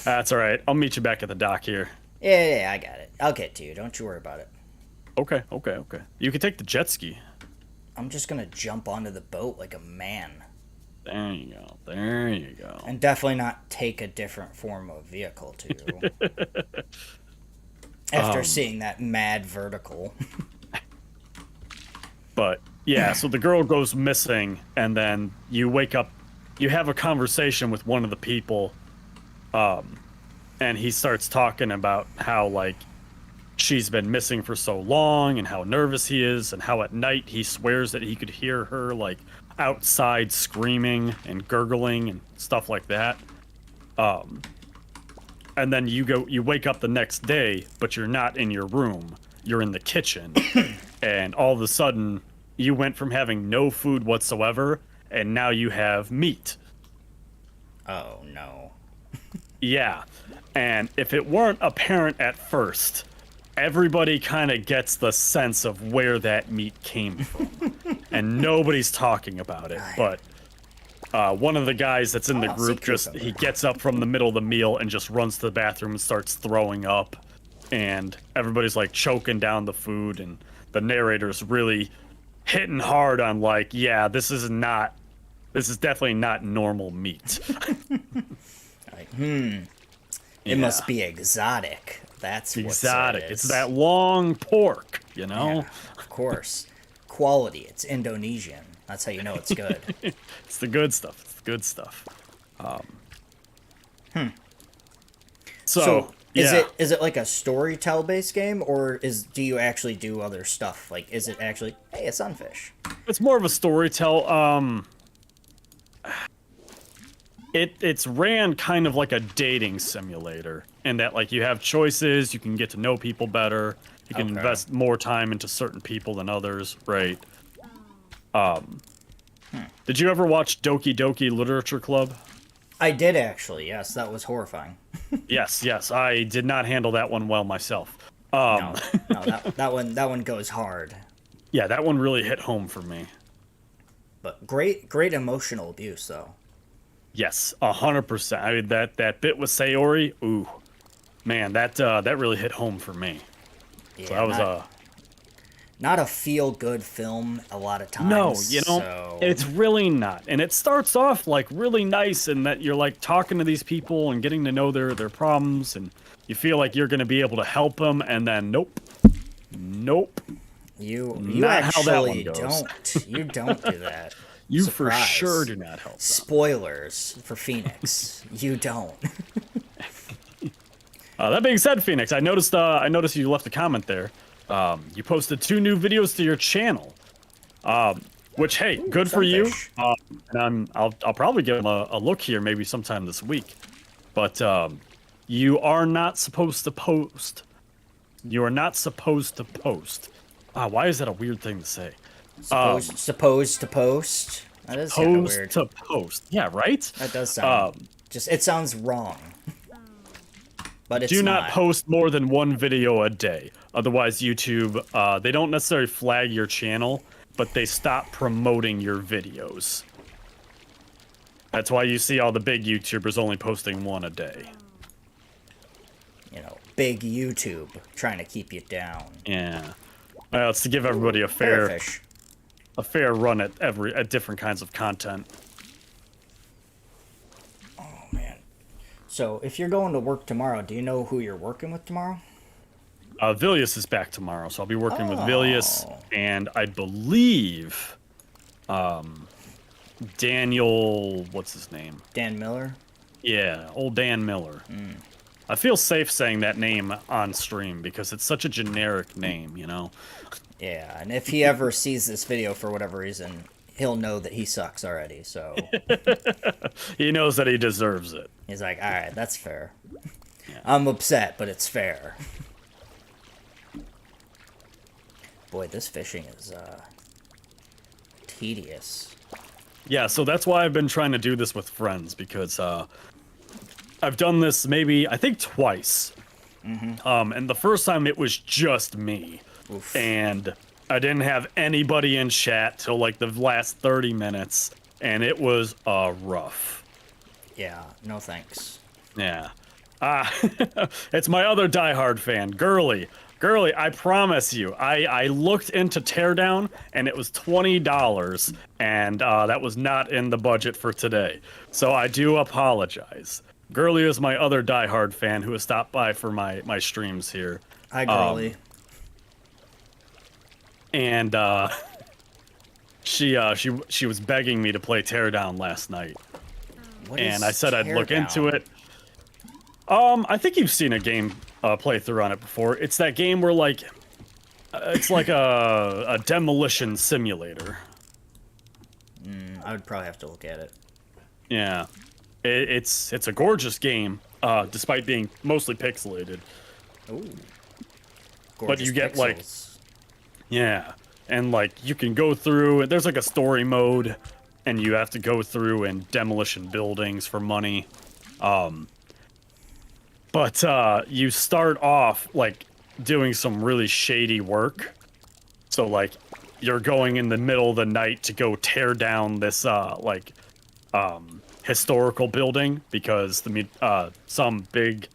That's all right. I'll meet you back at the dock here. Yeah, I got it. I'll get to you. Don't you worry about it. Okay. You can take the jet ski. I'm just gonna jump onto the boat like a man. There you go. And definitely not take a different form of vehicle, too. After seeing that mad vertical. But, yeah, so the girl goes missing, and then you wake up, you have a conversation with one of the people, and he starts talking about how, like, she's been missing for so long, and how nervous he is, and how at night he swears that he could hear her, like, outside screaming and gurgling and stuff like that. And then you wake up the next day, but you're not in your room. You're in the kitchen. And all of a sudden, you went from having no food whatsoever, and now you have meat. Oh, no. Yeah. And if it weren't apparent at first, everybody kind of gets the sense of where that meat came from. And nobody's talking about it, but one of the guys that's in the group he gets up from the middle of the meal and just runs to the bathroom and starts throwing up, and everybody's like choking down the food, and the narrator's really hitting hard on like, yeah, this is definitely not normal meat. Like, it must be exotic. That's what's exotic. It's that long pork, you know? Yeah, of course. Quality. It's Indonesian. That's how you know it's good. It's the good stuff. So yeah. Is it like a storytell based game, or do you actually do other stuff? Like, is it actually, hey, a sunfish? It's more of a storytell. It's ran kind of like a dating simulator, in that like you have choices, you can get to know people better, you can invest more time into certain people than others, right? Did you ever watch Doki Doki Literature Club? I did actually. Yes, that was horrifying. Yes. I did not handle that one well myself. No, that one goes hard. Yeah, that one really hit home for me. But great emotional abuse though. Yes, 100%. I mean, that bit with Sayori, ooh, man, that really hit home for me. Yeah, So that was not a feel good film a lot of times. no, so... it's really not. And it starts off like really nice, and that you're like talking to these people and getting to know their problems, and you feel like you're going to be able to help them, and then nope. You Not how that one actually goes. don't. You don't do that. You Surprise. for sure do not help them. Spoilers for Phoenix. You don't. That being said, Phoenix, I noticed you left a comment there. You posted 2 new videos to your channel, which hey, good for you. Sunfish. And I'll probably give them a look here maybe sometime this week. But you are not supposed to post. You are not supposed to post. Why is that a weird thing to say? Supposed to post. That is kind of weird. To post. Yeah, right? That does sound. It sounds wrong. But it's Do not post more than 1 video a day. Otherwise, YouTube, they don't necessarily flag your channel, but they stop promoting your videos. That's why you see all the big YouTubers only posting 1 a day. Big YouTube trying to keep you down. Yeah. Well, it's to give everybody a fair run at different kinds of content. Oh man. So if you're going to work tomorrow, do you know who you're working with tomorrow? Vilius is back tomorrow, so I'll be working with Vilius, and I believe Daniel, what's his name? Dan Miller? Yeah, old Dan Miller. I feel safe saying that name on stream because it's such a generic name, Yeah, and if he ever sees this video for whatever reason, he'll know that he sucks already, so... He knows that he deserves it. He's like, alright, that's fair. Yeah. I'm upset, but it's fair. Boy, this fishing is, tedious. Yeah, so that's why I've been trying to do this with friends, because, I've done this maybe, I think, twice. And the first time it was just me. Oof. And I didn't have anybody in chat till like the last 30 minutes, and it was rough. Yeah, no thanks. Yeah. It's my other diehard fan, Girly. Girly, I promise you, I looked into Teardown, and it was $20, and that was not in the budget for today. So I do apologize. Girly is my other diehard fan who has stopped by for my streams here. Hi, Girly. And she was begging me to play Teardown last night. And I said I'd look into it. I think you've seen a game playthrough on it before. It's that game where like it's like a demolition simulator. I would probably have to look at it. Yeah. It's a gorgeous game, despite being mostly pixelated. Ooh. But you get pixels. like, yeah, and like you can go through. There's like a story mode, and you have to go through and demolition buildings for money. But you start off like doing some really shady work. So like you're going in the middle of the night to go tear down this historical building because some big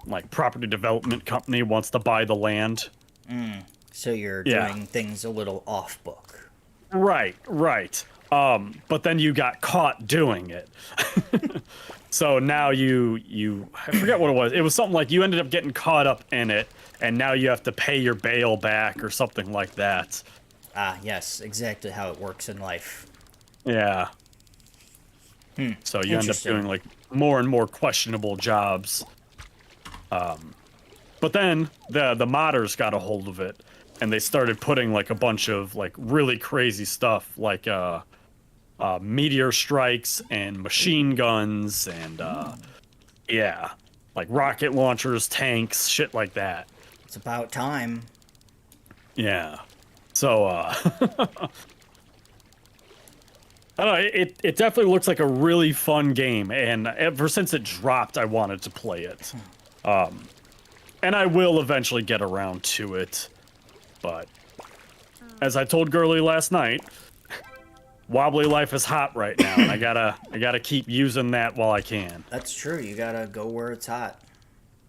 like property development company wants to buy the land. So you're doing things a little off book. Right. But then you got caught doing it. So now I forget what it was. It was something like you ended up getting caught up in it, and now you have to pay your bail back or something like that. Yes, exactly how it works in life. Yeah. So you end up doing like more and more questionable jobs. But then the modders got a hold of it, and they started putting like a bunch of like really crazy stuff, like meteor strikes and machine guns and like rocket launchers, tanks, shit like that. It's about time. Yeah. So, I don't know, it definitely looks like a really fun game, and ever since it dropped, I wanted to play it. And I will eventually get around to it, but as I told Girly last night, Wobbly Life is hot right now, and I gotta keep using that while I can. That's true. You gotta go where it's hot.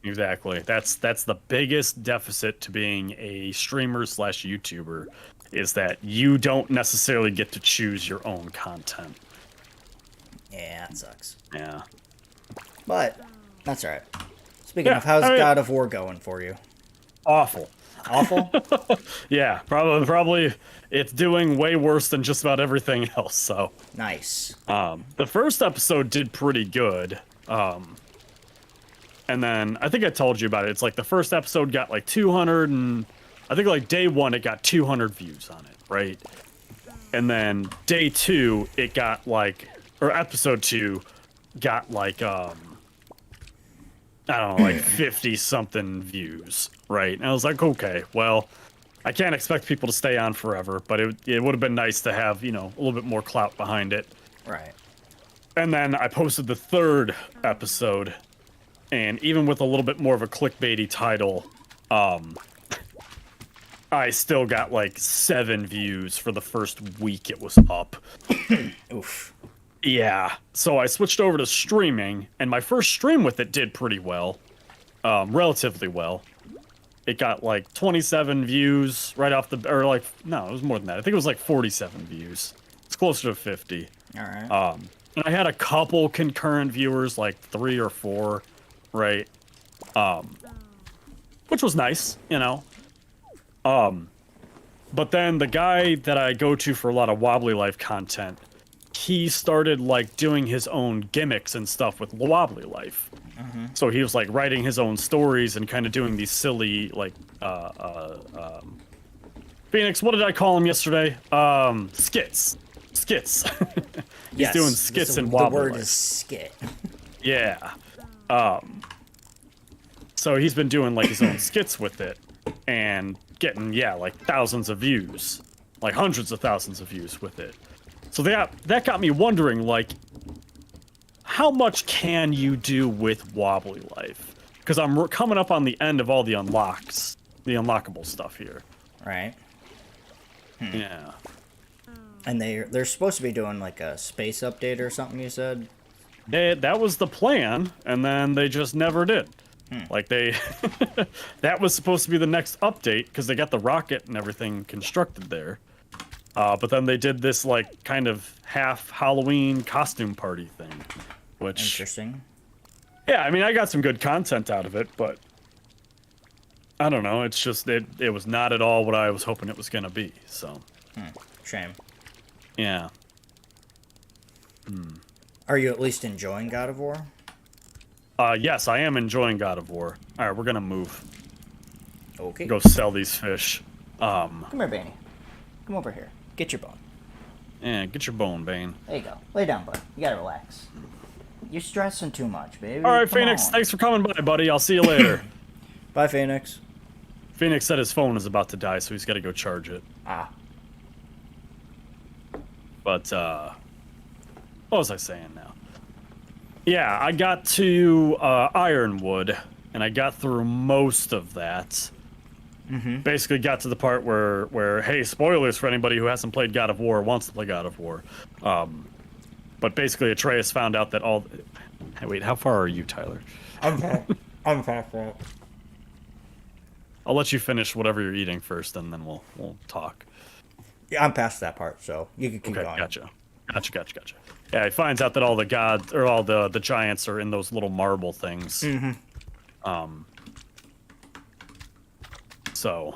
Exactly. That's the biggest deficit to being a streamer slash YouTuber, is that you don't necessarily get to choose your own content. Yeah, that sucks. Yeah. But that's all right. Speaking of, how's God of War going for you? Awful. Awful? Yeah, probably it's doing way worse than just about everything else, so. Nice. The first episode did pretty good. And then I think I told you about it. It's like the first episode got like 200 and I think like day 1 it got 200 views on it, right? And then day 2 it got like, or episode 2 got like I don't know, like 50 something views, right? And I was like, okay, well, I can't expect people to stay on forever, but it would have been nice to have, you know, a little bit more clout behind it. Right. And then I posted the third episode, and even with a little bit more of a clickbaity title, I still got like 7 views for the first week it was up. Oof. Yeah, so I switched over to streaming, and my first stream with it did pretty well, relatively well. It got like 27 views right off the, or like, no, it was more than that. I think it was like 47 views. It's closer to 50. All right. And I had a couple concurrent viewers, like 3 or 4, right? Which was nice, you know. But then the guy that I go to for a lot of Wobbly Life content, he started like doing his own gimmicks and stuff with Wobbly Life. So he was like writing his own stories and kind of doing these silly like Phoenix, what did I call him yesterday? Skits. He's doing skits in Wobbly Life. The word is skit. Yeah. So he's been doing like his own skits with it and getting, yeah, like thousands of views, like hundreds of thousands of views with it. So that got me wondering, like, how much can you do with Wobbly Life? Because I'm coming up on the end of all the unlocks, the unlockable stuff here. Right. Yeah. And they're supposed to be doing like a space update or something, you said? That was the plan, and then they just never did. Like that was supposed to be the next update, because they got the rocket and everything constructed there. But then they did this like kind of half Halloween costume party thing, which, interesting. Yeah, I mean, I got some good content out of it, but I don't know. It's just it was not at all what I was hoping it was gonna be. So, Shame. yeah. Are you at least enjoying God of War? Yes, I am enjoying God of War. All right, we're gonna move. Okay. Go sell these fish. Come here, Banny. Come over here. Get your bone. Yeah, get your bone, Bane. There you go. Lay down, bud. You gotta relax. You're stressing too much, baby. All right, Come Phoenix, on. thanks for coming by, buddy. I'll see you later. Bye, Phoenix. Phoenix said his phone is about to die, so he's got to go charge it. Ah. But, what was I saying now? Yeah, I got to Ironwood, and I got through most of that. Basically got to the part where, hey, spoilers for anybody who hasn't played God of War or wants to play God of War. But basically, Atreus found out that all... Hey, wait, how far are you, Tyler? I'm past that. I'll let you finish whatever you're eating first, and then we'll talk. Yeah, I'm past that part, so you can keep Okay, going. gotcha. Yeah, he finds out that all the gods, or all the giants are in those little marble things. So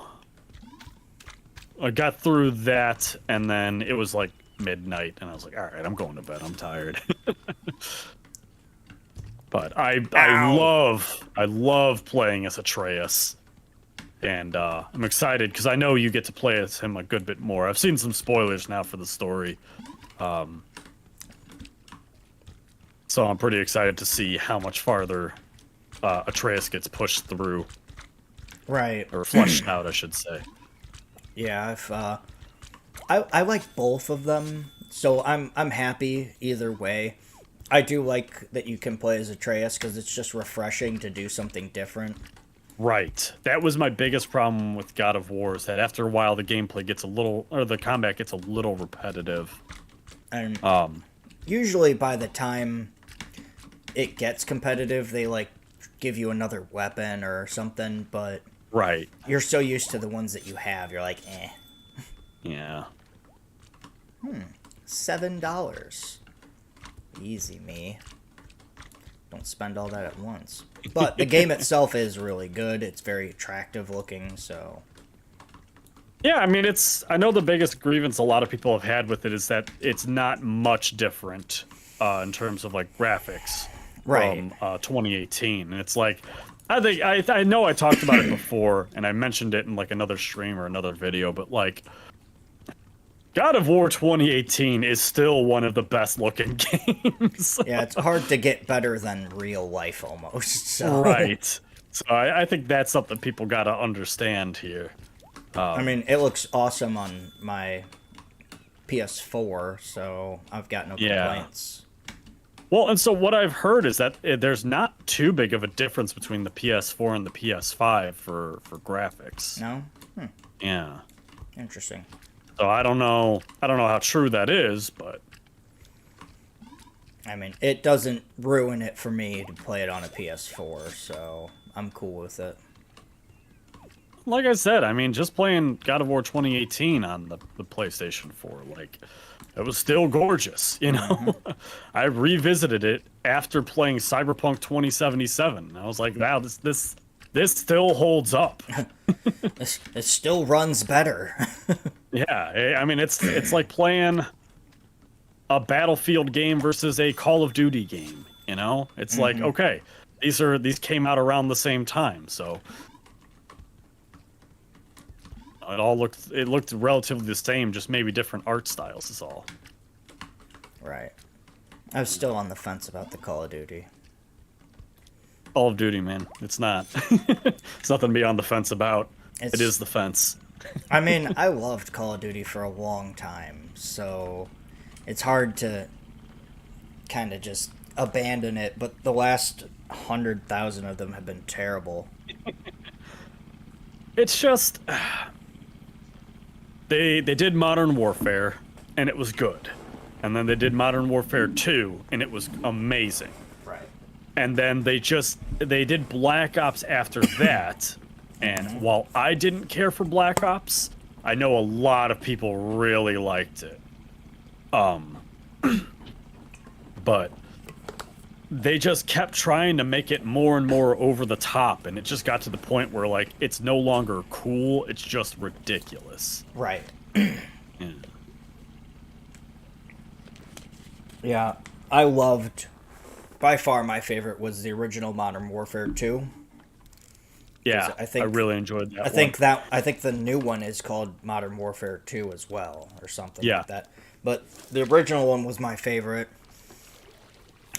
I got through that, and then it was like midnight, and I was like, all right, I'm going to bed. I'm tired. But I love playing as Atreus. And I'm excited because I know you get to play as him a good bit more. I've seen some spoilers now for the story. So I'm pretty excited to see how much farther Atreus gets pushed through. Right. Or flushed out, I should say. Yeah, I like both of them, so I'm happy either way. I do like that you can play as Atreus because it's just refreshing to do something different. Right. That was my biggest problem with God of War, is that after a while the gameplay gets a little, or the combat gets a little repetitive. And Um, usually by the time it gets competitive, they like give you another weapon or something, but right. you're so used to the ones that you have, you're like, eh. Yeah. $7. Easy, me. Don't spend all that at once. But the game itself is really good. It's very attractive looking, so... Yeah, I mean, I know the biggest grievance a lot of people have had with it is that it's not much different in terms of, like, graphics Right. from 2018. And it's like, I know I talked about it before, and I mentioned it in, like, another stream or another video, but, like, God of War 2018 is still one of the best looking games. Yeah, it's hard to get better than real life almost. So. Right. So I think that's something people got to understand here. I mean, it looks awesome on my PS4, so I've got no complaints. Well, and so what I've heard is that there's not too big of a difference between the PS4 and the PS5 for graphics. No? Yeah. Interesting. So I don't know how true that is, but I mean, it doesn't ruin it for me to play it on a PS4, so I'm cool with it. like I said, I mean, just playing God of War 2018 on the PlayStation 4, like, it was still gorgeous, you know? I revisited it after playing Cyberpunk 2077. And I was like, wow, this still holds up. It still runs better. Yeah, I mean, it's like playing a Battlefield game versus a Call of Duty game, you know? It's like, okay, these came out around the same time, so it looked relatively the same, just maybe different art styles is all. Right. I was still on the fence about the Call of Duty. Call of Duty, man, it's not. It's nothing to be on the fence about. It is the fence. I mean, I loved Call of Duty for a long time, so it's hard to kind of just abandon it, but the last 100,000 of them have been terrible. It's just they did Modern Warfare and it was good. And then they did Modern Warfare 2 and it was amazing. Right. And then they did Black Ops after that. And while I didn't care for Black Ops, I know a lot of people really liked it. But they just kept trying to make it more and more over the top, and it just got to the point where, like, it's no longer cool, it's just ridiculous. Right. Yeah. Yeah, I loved... By far my favorite was the original Modern Warfare 2. Yeah, I really enjoyed that one. I think the new one is called Modern Warfare 2 as well, or something Yeah. like that. But the original one was my favorite.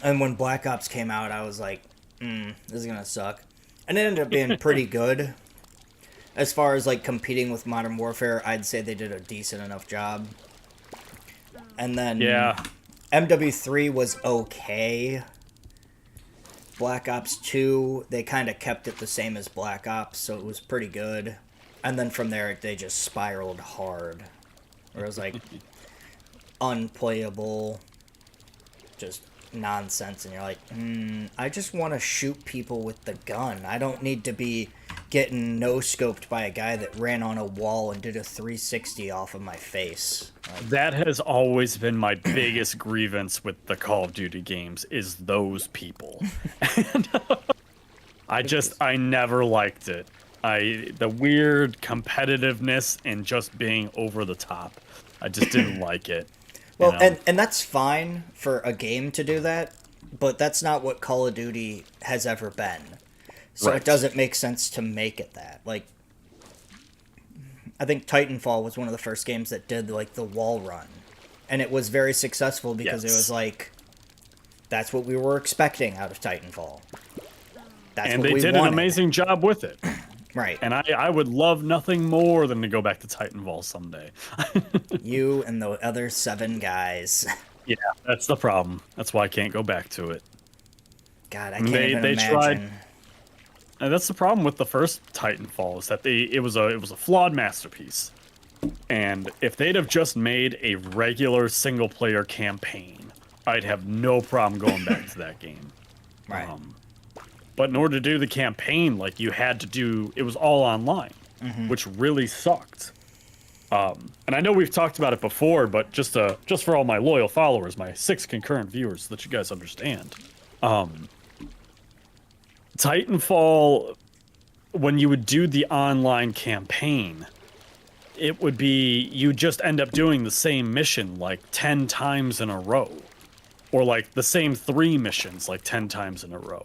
And when Black Ops came out, I was like, this is gonna suck. And it ended up being pretty good. As far as, like, competing with Modern Warfare, I'd say they did a decent enough job. And then Yeah. MW3 was okay. Black Ops 2, they kind of kept it the same as Black Ops, so it was pretty good. And then from there, they just spiraled hard. Where it was, like, unplayable, just nonsense, and you're like, I just want to shoot people with the gun. I don't need to be getting no-scoped by a guy that ran on a wall and did a 360 off of my face. Like, That has always been my biggest grievance with the Call of Duty games, is those people. And I never liked it. The weird competitiveness and just being over the top. I just didn't like it. well, You know? and that's fine for a game to do that, but that's not what Call of Duty has ever been. So Right. it doesn't make sense to make it that. Like, I think Titanfall was one of the first games that did, like, the wall run. And it was very successful because it Yes. was like, that's what we were expecting out of Titanfall. That's And what they we did an wanted. amazing job with it. Right. And I would love nothing more than to go back to Titanfall someday. You and the other 7 guys. Yeah, that's the problem. That's why I can't go back to it. God, I I mean, can't even they tried. imagine. And that's the problem with the first Titanfall is that it was a flawed masterpiece. And if they'd have just made a regular single player campaign, I'd have no problem going back to that game. Right. But in order to do the campaign, like you had to do, it was all online, which really sucked. And I know we've talked about it before, but just for all my loyal followers, my 6 concurrent viewers, so that you guys understand. Titanfall, when you would do the online campaign, it would be, you just end up doing the same mission like 10 times in a row. Or like the same 3 missions like 10 times in a row.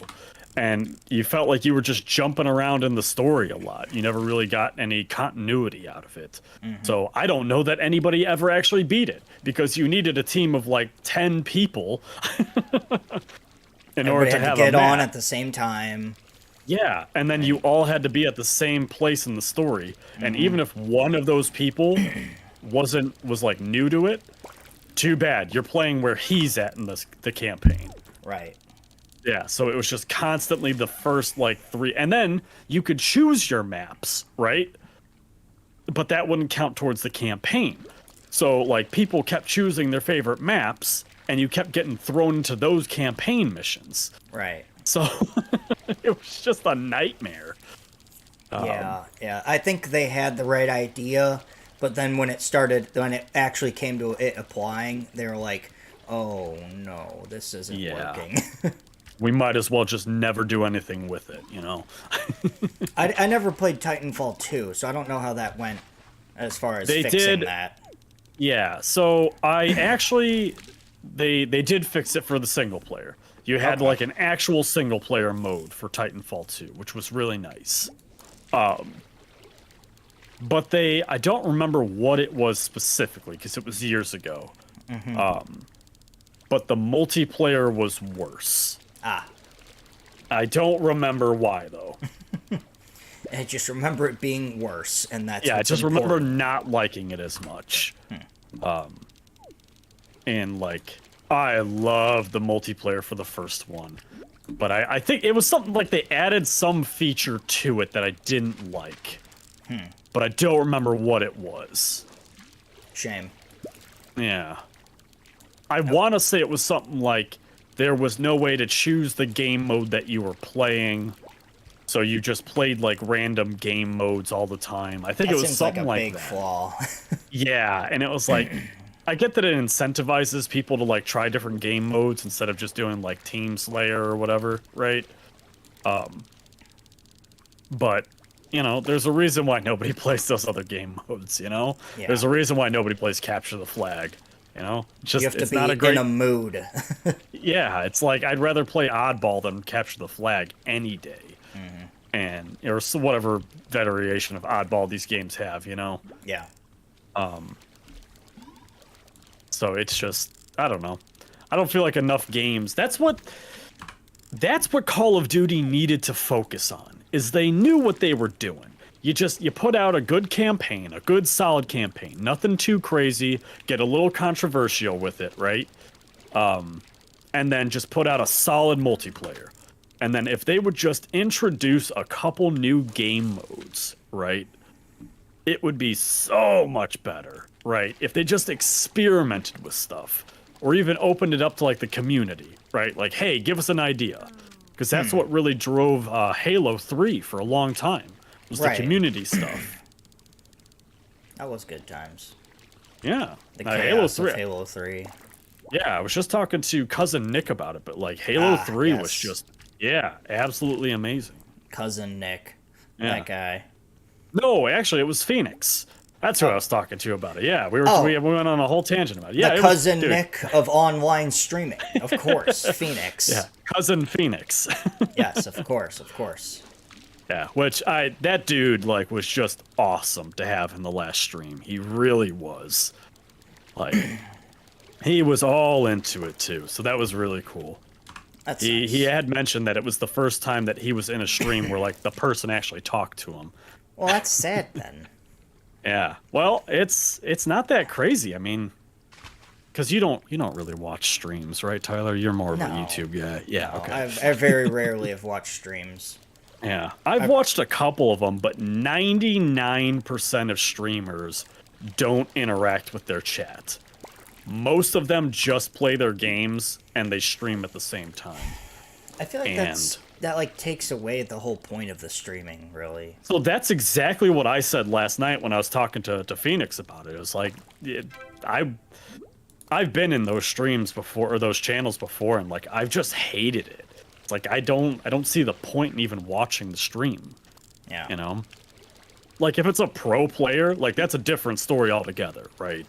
And you felt like you were just jumping around in the story a lot. You never really got any continuity out of it. So I don't know that anybody ever actually beat it, because you needed a team of like 10 people in order to have get a map. on at the same time. Yeah, and then you all had to be at the same place in the story. And even if one of those people was like new to it, too bad. You're playing where he's at in the campaign. Right. Yeah, so it was just constantly the first like 3, and then you could choose your maps, right? But that wouldn't count towards the campaign. So like people kept choosing their favorite maps, and you kept getting thrown into those campaign missions. Right. So it was just a nightmare. Yeah. I think they had the right idea, but then when it actually came to it applying, they were like, "Oh no, this isn't working." We might as well just never do anything with it, you know? I never played Titanfall 2, so I don't know how that went as far as fixing that. Yeah, so I actually... They did fix it for the single player. You had like an actual single player mode for Titanfall 2, which was really nice. But I don't remember what it was specifically, because it was years ago. But the multiplayer was worse. I don't remember why, though. I just remember it being worse, and that's I just important. remember not liking it as much. And, like, I love the multiplayer for the first one. But I think it was something like they added some feature to it that I didn't like. But I don't remember what it was. Shame. Yeah. I want to say it was something like there was no way to choose the game mode that you were playing, so you just played like random game modes all the time. I think it was something like that. Big flaw. Yeah, and it was like, I get that it incentivizes people to like try different game modes instead of just doing like Team Slayer or whatever, right? But you know, there's a reason why nobody plays those other game modes. You know, there's a reason why nobody plays Capture the Flag. You know, just you have to it's be not a great... in a mood. Yeah, it's like I'd rather play Oddball than Capture the Flag any day. And or whatever variation of Oddball these games have, you know. Yeah. So it's just, I don't know. I don't feel like enough games. That's what Call of Duty needed to focus on. Is they knew what they were doing. You put out a good campaign, a good solid campaign, nothing too crazy, get a little controversial with it, right? And then just put out a solid multiplayer. And then if they would just introduce a couple new game modes, right? It would be so much better, right? If they just experimented with stuff, or even opened it up to like the community, right? Like, hey, give us an idea. Because that's what really drove Halo 3 for a long time. Was the community stuff. That was good times. Yeah. The chaos of Halo 3. Yeah, I was just talking to cousin Nick about it, but like Halo 3 was just, absolutely amazing. Cousin Nick. That guy. No, actually, it was Phoenix. That's who I was talking to about it. Yeah, we went on a whole tangent about it. Yeah, the cousin Nick of online streaming. Of course, Phoenix. Yeah, cousin Phoenix. Yes, of course. Yeah, which that dude like was just awesome to have in the last stream. He really was. Like he was all into it too. So that was really cool. That's He nice. he had mentioned that it was the first time that he was in a stream where like the person actually talked to him. Well, that's sad then. Yeah. Well, it's not that crazy. I mean, because you don't really watch streams, right, Tyler? You're more of a No. YouTube guy. Yeah. No, Okay. I very rarely have watched streams. Yeah. I've watched a couple of them, but 99% of streamers don't interact with their chat. Most of them just play their games and they stream at the same time. I feel like And that like takes away the whole point of the streaming, really. so that's exactly what I said last night when I was talking to Phoenix about it. It was like, I've been in those streams before or those channels before, and like I've just hated it. It's like I don't see the point in even watching the stream. Yeah. You know, like if it's a pro player, like that's a different story altogether, right?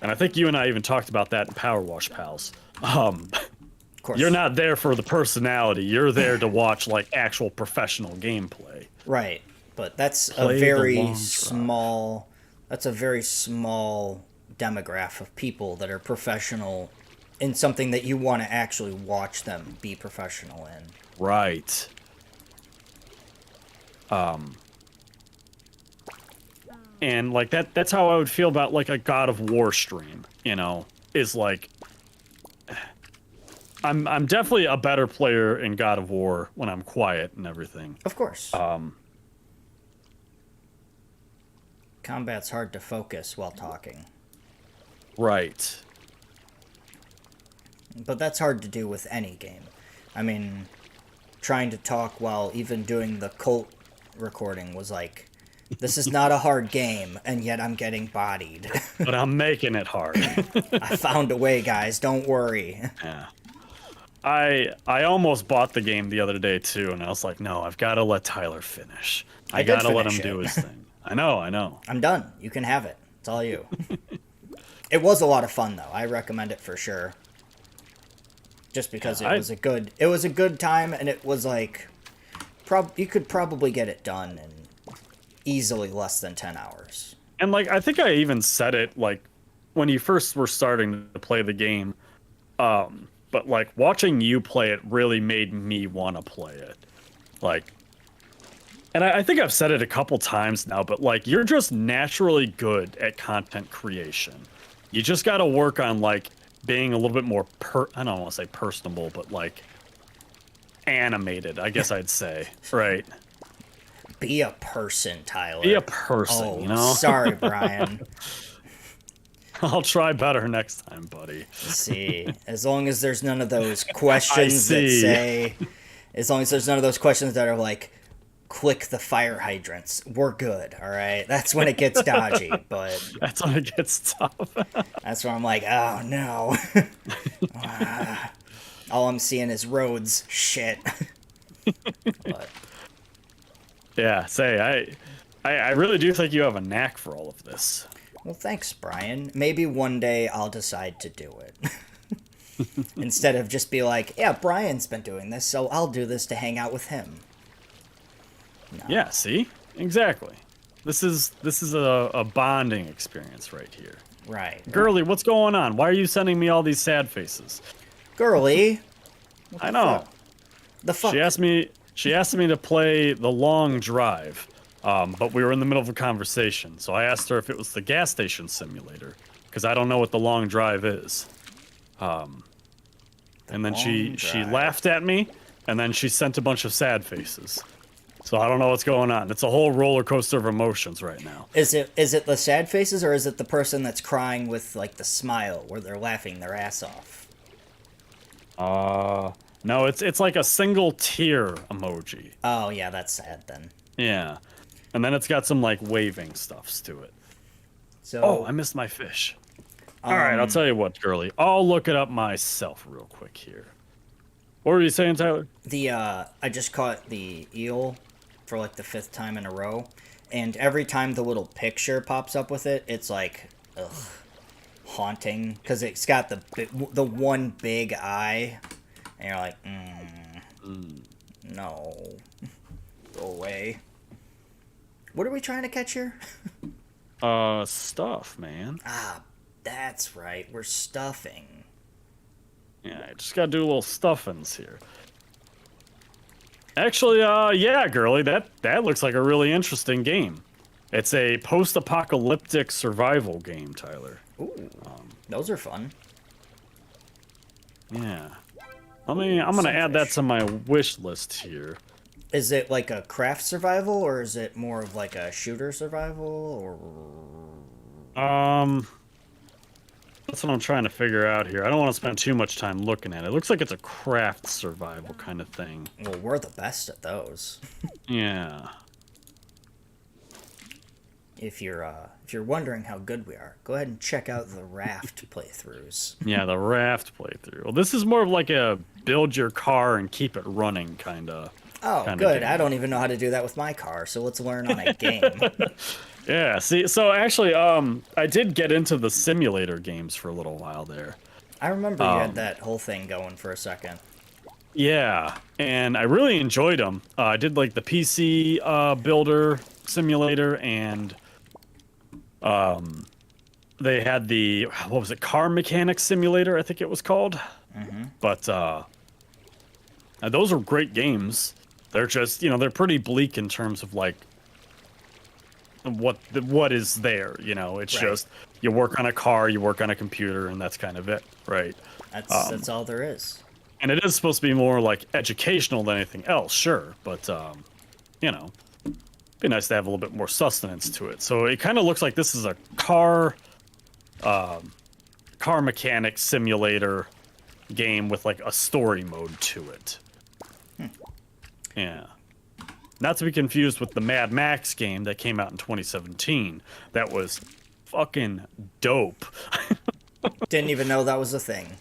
And I think you and I even talked about that in Power Wash Pals. Of course. You're not there for the personality. You're there to watch like actual professional gameplay. Right. But that's Play a the very long drive. small that's a very small demographic of people that are professional in something that you want to actually watch them be professional in. Right. And like that's how I would feel about like a God of War stream, you know, is like I'm definitely a better player in God of War when I'm quiet and everything. Of course. Combat's hard to focus while talking. Right. But that's hard to do with any game. I mean, trying to talk while even doing the cult recording was like, this is not a hard game, and yet I'm getting bodied. But I'm making it hard. I found a way, guys. Don't worry. Yeah. I almost bought the game the other day too, and I was like, no, I've got to let Tyler finish. I did gotta let him finish do it. his thing. I know. I'm done. You can have it. It's all you. It was a lot of fun, though. I recommend it for sure. Just because Yeah, it was a good time, and it was like, you could probably get it done in easily less than 10 hours. And like I think I even said it like when you first were starting to play the game. But like watching you play it really made me want to play it. Like, and I think I've said it a couple times now, but like you're just naturally good at content creation. You just got to work on like being a little bit more I don't want to say personable, but like animated, I guess I'd say, right? Be a person, Tyler. Be a person, Oh, you know? sorry, Brian. I'll try better next time, buddy. See, as long as there's none of those questions that see. say, as long as there's none of those questions that are like, click the fire hydrants, we're good, all right? That's when it gets dodgy, but That's when it gets tough. that's when I'm like, oh no. All I'm seeing is roads. Shit. But Yeah, I really do think you have a knack for all of this. well, thanks, Brian. Maybe one day I'll decide to do it. Instead of just be like, yeah, Brian's been doing this, so I'll do this to hang out with him. No. Yeah, see? Exactly. This is a bonding experience right here. Right. Girly, what's going on? Why are you sending me all these sad faces? Girly. I know. The fuck? She asked me to play the long drive. But we were in the middle of a conversation, so I asked her if it was the gas station simulator, because I don't know what the long drive is. And then she drive. laughed at me, and then she sent a bunch of sad faces. So I don't know what's going on. It's a whole roller coaster of emotions right now. Is it the sad faces, or is it the person that's crying with like the smile where they're laughing their ass off? No, it's like a single tear emoji. Oh yeah, that's sad then. Yeah. And then it's got some like waving stuffs to it. So Oh, I missed my fish. All right, I'll tell you what, girly. I'll look it up myself real quick here. What were you saying, Tyler? I just caught the eel for like the 5th time in a row, and every time the little picture pops up with it, it's like, ugh, haunting, because it's got the one big eye, and you're like, no, go away. What are we trying to catch here? Stuff, man. Ah, that's right, we're stuffing. Yeah, I just gotta do little stuffings here. Actually, yeah, girly, that looks like a really interesting game. It's a post-apocalyptic survival game, Tyler. Ooh, those are fun. Yeah. I'm gonna add that sunfish. to my wish list here. Is it like a craft survival, or is it more of like a shooter survival, or... Um, that's what I'm trying to figure out here. I don't want to spend too much time looking at it. It looks like it's a craft survival kind of thing. Well, we're the best at those. Yeah. If you're wondering how good we are, go ahead and check out the raft playthroughs. Yeah, the raft playthrough. Well, this is more of like a build your car and keep it running kind of. Oh, good. I don't even know how to do that with my car, so let's learn on a game. Yeah, see, so actually, I did get into the simulator games for a little while there. I remember you had that whole thing going for a second. Yeah, and I really enjoyed them. I did like the PC builder simulator, and they had the, what was it, car mechanic simulator, I think it was called. But those are great games. They're just, they're pretty bleak in terms of like what is there. It's Right. just you work on a car, you work on a computer, and that's kind of it, right? That's all there is. And it is supposed to be more like educational than anything else, sure, but be nice to have a little bit more sustenance to it. So it kind of looks like this is a car mechanic simulator game with like a story mode to it. Yeah. Not to be confused with the Mad Max game that came out in 2017. That was fucking dope. Didn't even know that was a thing.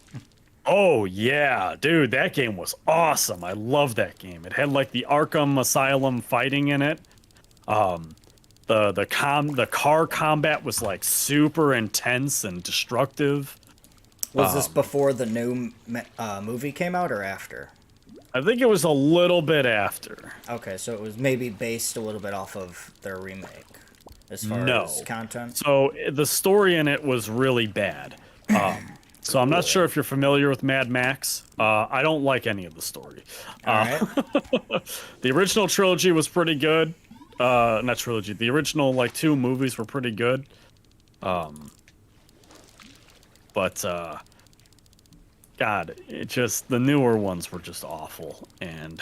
Oh yeah, dude, that game was awesome. I love that game. It had like the Arkham Asylum fighting in it. The car combat was like super intense and destructive. Was this before the new movie came out or after? I think it was a little bit after. Okay, so it was maybe based a little bit off of their remake as far as content? So the story in it was really bad. So I'm not sure if you're familiar with Mad Max. I don't like any of the story. Alright. The original trilogy was pretty good. Not trilogy. The original like 2 movies were pretty good. But God, it just the newer ones were just awful. And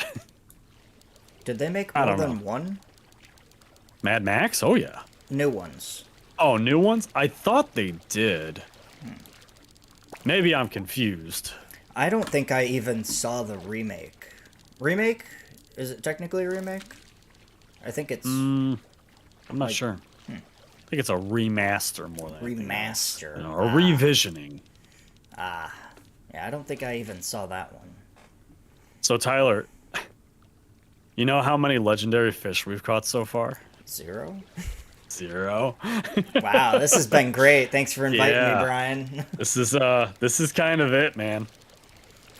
Did they make I more don't than know. one? Mad Max? Oh yeah. New ones. Oh, new ones? I thought they did. Maybe I'm confused. I don't think I even saw the remake. Remake? Is it technically a remake? I think it's I'm not Like- sure. I think it's a remaster more than anything else. remaster. A revisioning. Yeah, I don't think I even saw that one. So Tyler, you know how many legendary fish we've caught so far? 0? 0. Wow, this has been great. Thanks for inviting Yeah. me, Brian. This is kind of it, man.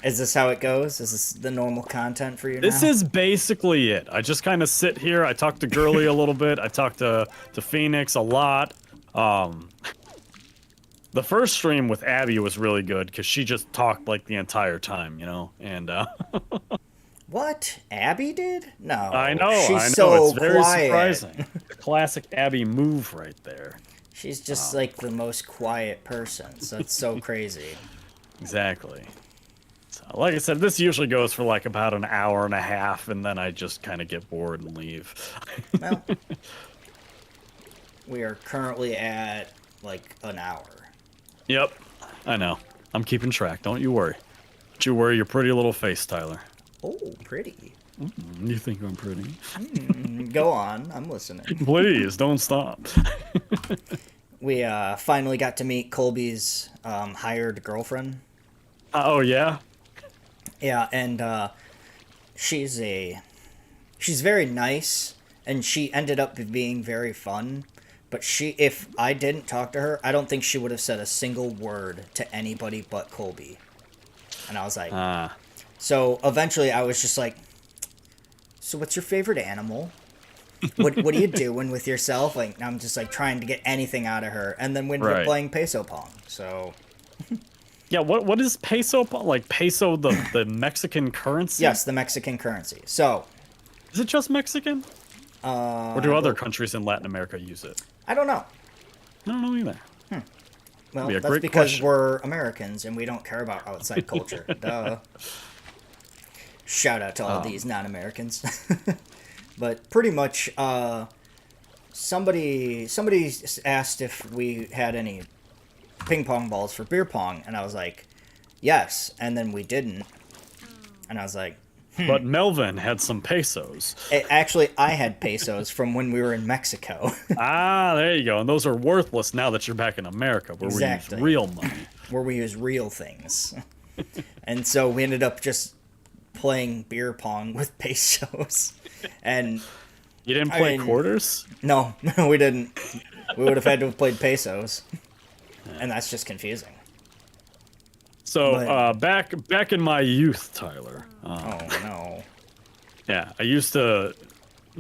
Is this how it goes? Is this the normal content for you This now? is basically it. I just kind of sit here. I talk to Girly a little bit. I talk to Phoenix a lot. The first stream with Abby was really good because she just talked like the entire time, and What? Abby did? No. I know, She's so it's very quiet. surprising. The classic Abby move right there. She's just like the most quiet person. So it's so crazy. Exactly. So, like I said, this usually goes for like about an hour and a half, and then I just kind of get bored and leave. Well, we are currently at like an hour. Yep, I know. I'm keeping track. Don't you worry. Don't you worry your pretty little face, Tyler. Oh, pretty. You think I'm pretty? Go on. I'm listening. Please, don't stop. We finally got to meet Colby's hired girlfriend. Oh, yeah? Yeah, and she's very nice, and she ended up being very fun. But if I didn't talk to her, I don't think she would have said a single word to anybody but Colby. And I was like, so eventually I was just like, so what's your favorite animal? What are you doing with yourself? Like, I'm just like trying to get anything out of her, and then we ended up Right. playing Peso Pong. So Yeah, what is peso? Like peso, the Mexican currency? Yes, the Mexican currency. So, Is it just Mexican? Or do other countries in Latin America use it? I don't know. I don't know either. Well, Be a that's great because question. we're Americans and we don't care about outside culture. Duh. Shout out to all these non-Americans. But pretty much, somebody asked if we had any ping pong balls for beer pong, and I was like, yes. And then we didn't, and I was like, But Melvin had some pesos. Actually, I had pesos from when we were in Mexico. Ah, there you go. And those are worthless now that you're back in America, where Exactly. we use real money. Where we use real things. And so we ended up just playing beer pong with pesos. And You didn't play quarters? no, we didn't. We would have had to have played pesos. And that's just confusing. So But- back in my youth, Tyler. Oh no. Yeah, I used to.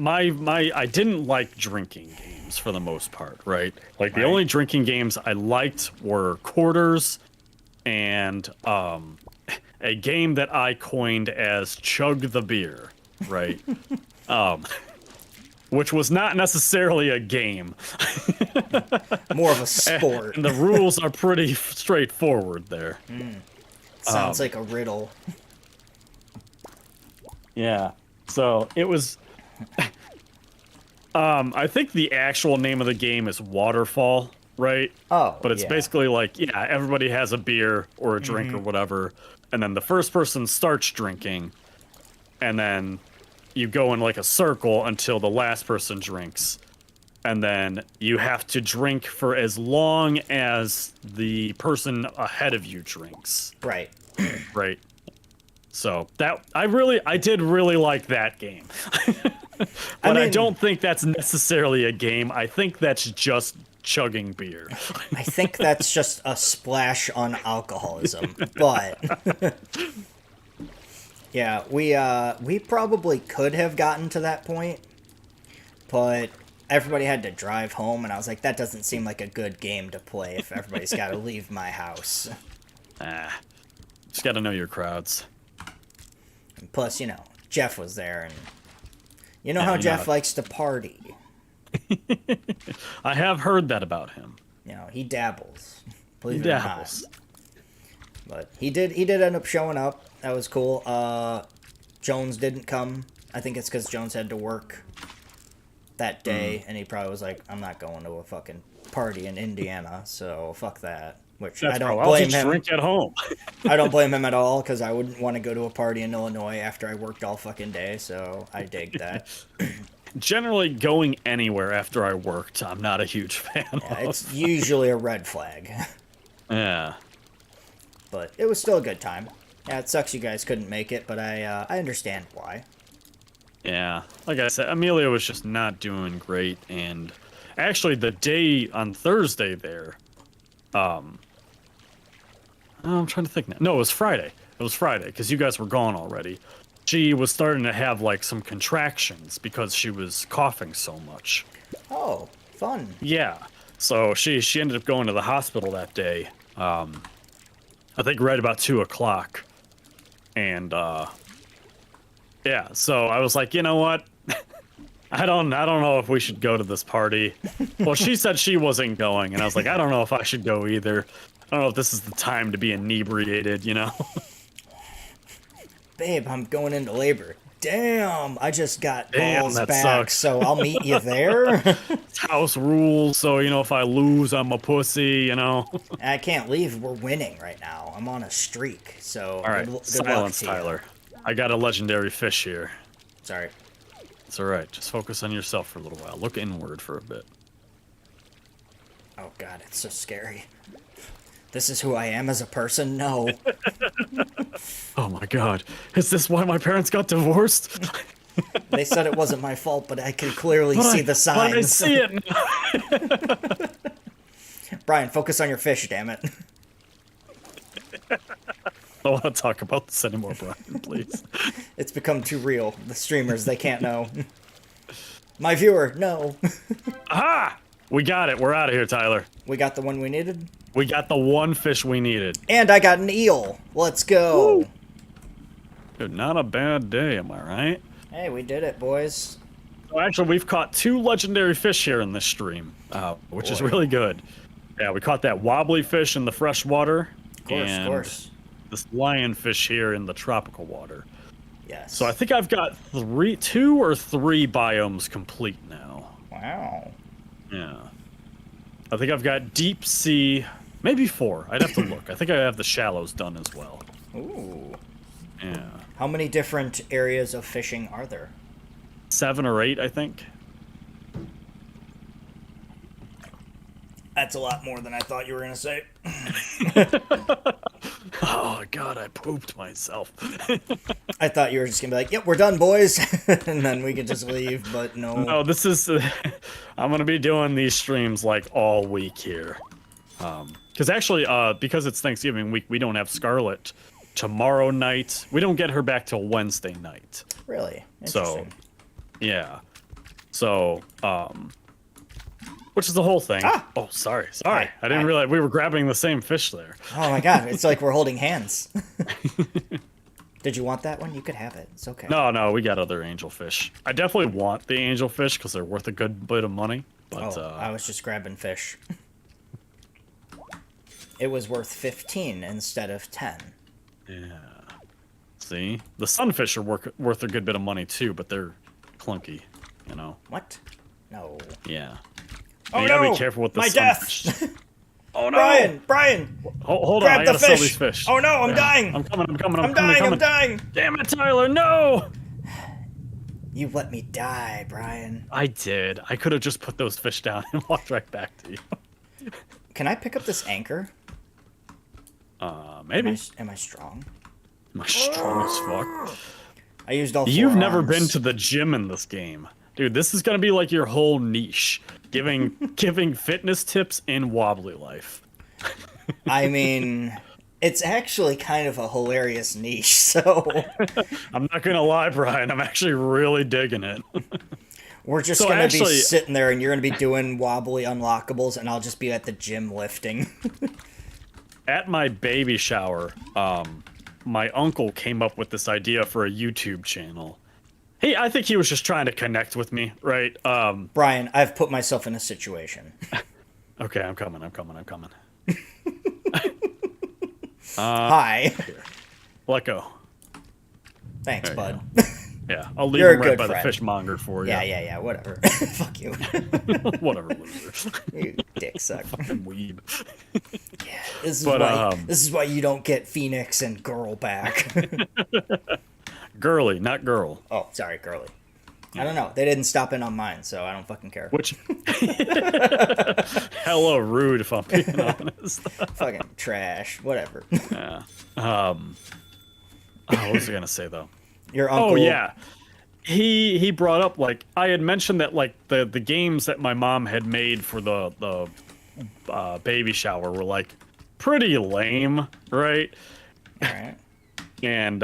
I didn't like drinking games for the most part, right? Like the Right. only drinking games I liked were quarters and a game that I coined as Chug the Beer, right? Which was not necessarily a game. More of a sport. And the rules are pretty straightforward there. Sounds like a riddle. Yeah. So it was. I think the actual name of the game is Waterfall, right? Oh, But it's yeah. basically like, yeah, everybody has a beer or a drink or whatever, and then the first person starts drinking, and then you go in like a circle until the last person drinks. And then you have to drink for as long as the person ahead of you drinks. Right. Right. So that I did really like that game. But I mean- don't think that's necessarily a game. I think that's just chugging beer. I think that's just a splash on alcoholism. But yeah, we probably could have gotten to that point, but everybody had to drive home, and I was like, that doesn't seem like a good game to play if everybody's got to leave my house. Just got to know your crowds. And plus, you know, Jeff was there, and you know Yeah, how you Jeff know. likes to party. I have heard that about him. You know, he dabbles. Believe He it or dabbles. not. But he did end up showing up. That was cool. Jones didn't come. I think it's because Jones had to work that day, and he probably was like, I'm not going to a fucking party in Indiana, so fuck that. Which That's I don't I'll blame just him. drink at home. I don't blame him at all, because I wouldn't want to go to a party in Illinois after I worked all fucking day, so I dig that. Generally, going anywhere after I worked, I'm not a huge fan Yeah, of. it's usually a red flag. Yeah. But it was still a good time. Yeah, it sucks you guys couldn't make it, but I understand why. Yeah, like I said, Amelia was just not doing great, and actually the day on Thursday there, I'm trying to think now. No, it was Friday. It was Friday because you guys were gone already. She was starting to have like some contractions because she was coughing so much. Oh, fun. Yeah, so she ended up going to the hospital that day. I think right about 2:00, and yeah, so I was like, you know what? I don't know if we should go to this party. Well, she said she wasn't going, and I was like, I don't know if I should go either. I don't know if this is the time to be inebriated, you know? Babe, I'm going into labor. Damn, I just got Damn, balls that back, sucks. so I'll meet you there. It's house rules, so, you know, if I lose, I'm a pussy, you know? I can't leave. We're winning right now. I'm on a streak, so All right, good luck silence, to you. Tyler. I got a legendary fish here. Sorry. It's all right. Just focus on yourself for a little while. Look inward for a bit. Oh god, it's so scary. This is who I am as a person? No. Oh my god. Is this why my parents got divorced? They said it wasn't my fault, but I could clearly But see I- the signs. But I see it now. Brian, focus on your fish, damn it. I don't want to talk about this anymore, Brian, please. It's become too real. The streamers, they can't know. My viewer, no. Aha! We got it. We're out of here, Tyler. We got the one we needed? We got the one fish we needed. And I got an eel. Let's go. Woo. Dude, not a bad day, am I right? Hey, we did it, boys. So actually, we've caught 2 legendary fish here in this stream, which is really good. Yeah, we caught that wobbly fish in the fresh water. Of course. This lionfish here in the tropical water. Yes. So I think I've got 2 or 3 biomes complete now. Wow. Yeah. I think I've got deep sea, maybe 4. I'd have to look. I think I have the shallows done as well. Ooh. Yeah. How many different areas of fishing are there? 7 or 8, I think. That's a lot more than I thought you were going to say. Oh, God, I pooped myself. I thought you were just going to be like, yep, we're done, boys. And then we could just leave, but no. No, this is... I'm going to be doing these streams, like, all week here. Because actually, because it's Thanksgiving week, we don't have Scarlet tomorrow night. We don't get her back till Wednesday night. Really? So, yeah. So, which is the whole thing. Ah! Oh, sorry. I didn't realize we were grabbing the same fish there. Oh my god, it's like we're holding hands. Did you want that one? You could have it. It's okay. No, we got other angelfish. I definitely want the angelfish because they're worth a good bit of money. But I was just grabbing fish. It was worth 15 instead of 10. yeah. See? The sunfish are worth a good bit of money too, but they're clunky, you know? What? No. Yeah. Oh, you gotta no! be careful with the My sunfish. death! Oh no! Brian! Hold on, I gotta sell these fish. Oh no, I'm dying! I'm coming. I'm dying! Damn it, Tyler, no! You let me die, Brian. I did. I could have just put those fish down and walked right back to you. Can I pick up this anchor? Maybe. Am I strong? Am I strong as fuck? I used all 4 You've never arms. been to the gym in this game. Dude, this is gonna be like your whole niche. Giving fitness tips in Wobbly life. I mean, it's actually kind of a hilarious niche, so... I'm not gonna lie, Brian. I'm actually really digging it. We're just So gonna be actually- sitting there and you're gonna be doing wobbly unlockables and I'll just be at the gym lifting. At my baby shower, my uncle came up with this idea for a YouTube channel. I think he was just trying to connect with me, right? Brian, I've put myself in a situation. Okay, I'm coming. Hi. Let go. Thanks, There you bud. Yeah, I'll leave You're him a right good by friend. the fishmonger for you. Yeah, whatever. Fuck you. Whatever, loser. You dick suck. Fucking weeb. This is why you don't get Phoenix and Girl back. Girly, not girl. Oh, sorry, girly. I don't know. They didn't stop in on mine, so I don't fucking care. Which hella rude, if I'm being honest. Fucking trash. Whatever. Yeah. What was I gonna say though? Your uncle. Oh yeah. He brought up, like, I had mentioned that, like, the games that my mom had made for the baby shower were, like, pretty lame, right? All right. And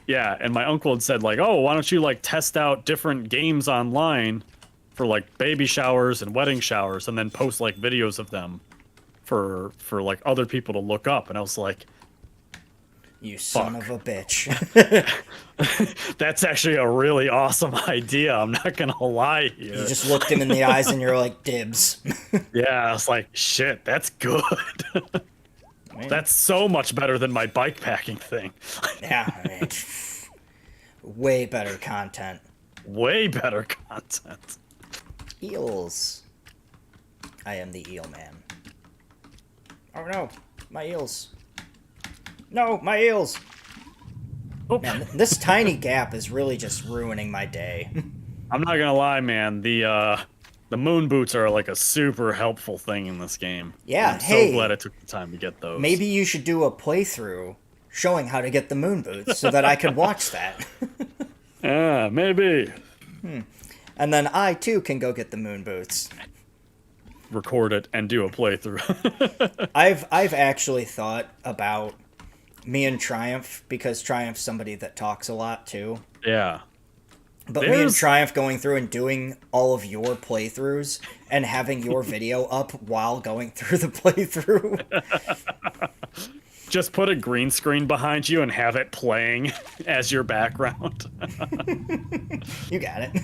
yeah, and my uncle had said, like, oh, why don't you, like, test out different games online for, like, baby showers and wedding showers, and then post, like, videos of them for like other people to look up. And I was like, You son of a bitch. that's actually a really awesome idea. I'm not gonna lie here. You just looked him in the eyes and you're like, dibs. Yeah, I was like, shit, that's good. That's so much better than my bike packing thing. Yeah, I mean, way better content. Way better content. Eels. I am the eel man. Oh no, my eels. No, my eels. Oh. Man, this tiny gap is really just ruining my day. I'm not gonna lie, man. The moon boots are like a super helpful thing in this game. Yeah, I'm hey. so glad I took the time to get those. Maybe you should do a playthrough showing how to get the moon boots so that I could watch that. Yeah, maybe. And then I too can go get the moon boots. Record it and do a playthrough. I've actually thought about me and Triumph, because Triumph's somebody that talks a lot too. Yeah. But me and Triumph going through and doing all of your playthroughs and having your video up while going through the playthrough. Just put a green screen behind you and have it playing as your background. You got it.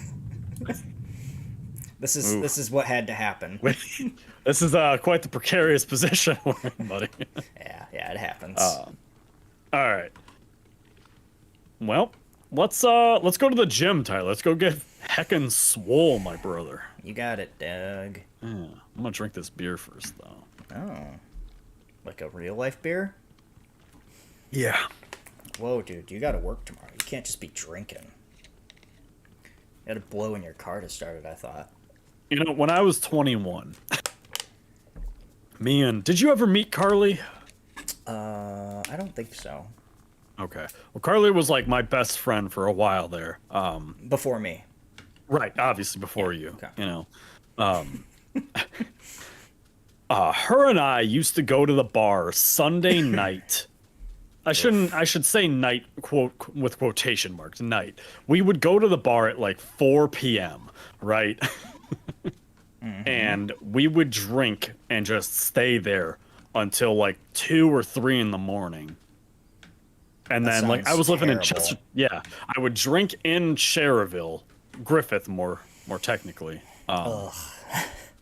This is what had to happen. This is quite the precarious position we're in, buddy. Yeah, it happens. All right. Well, let's go to the gym, Tyler. Let's go get heckin' swole, my brother. You got it, Doug. Yeah, I'm gonna drink this beer first, though. Oh, like a real life beer? Yeah. Whoa, dude, you gotta work tomorrow. You can't just be drinking. You had to blow in your car to start it, I thought. You know, when I was 21, did you ever meet Carly? I don't think so. Okay. Well, Carly was like my best friend for a while there. Before me. Right, obviously before you. Okay. You know. Her and I used to go to the bar Sunday night. I should say night, quote, with quotation marks, night. We would go to the bar at like 4 p.m., right? And we would drink and just stay there until like 2 or 3 in the morning. And That then, like, I was living in terrible. Chester. Yeah, I would drink in Cherville, Griffith, more technically. Wow,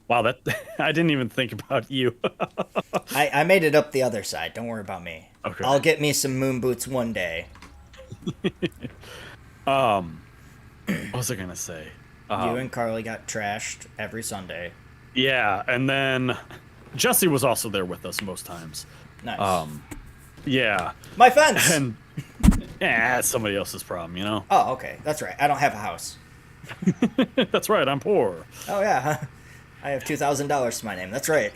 that I didn't even think about you. I made it up the other side. Don't worry about me. Okay. I'll get me some moon boots one day. What was I gonna say? You and Carly got trashed every Sunday. Yeah, and then Jesse was also there with us most times. Nice. Yeah, My fence! and it's somebody else's problem, you know. Oh, okay. That's right. I don't have a house. That's right. I'm poor. Oh, yeah. I have $2,000 to my name. That's right.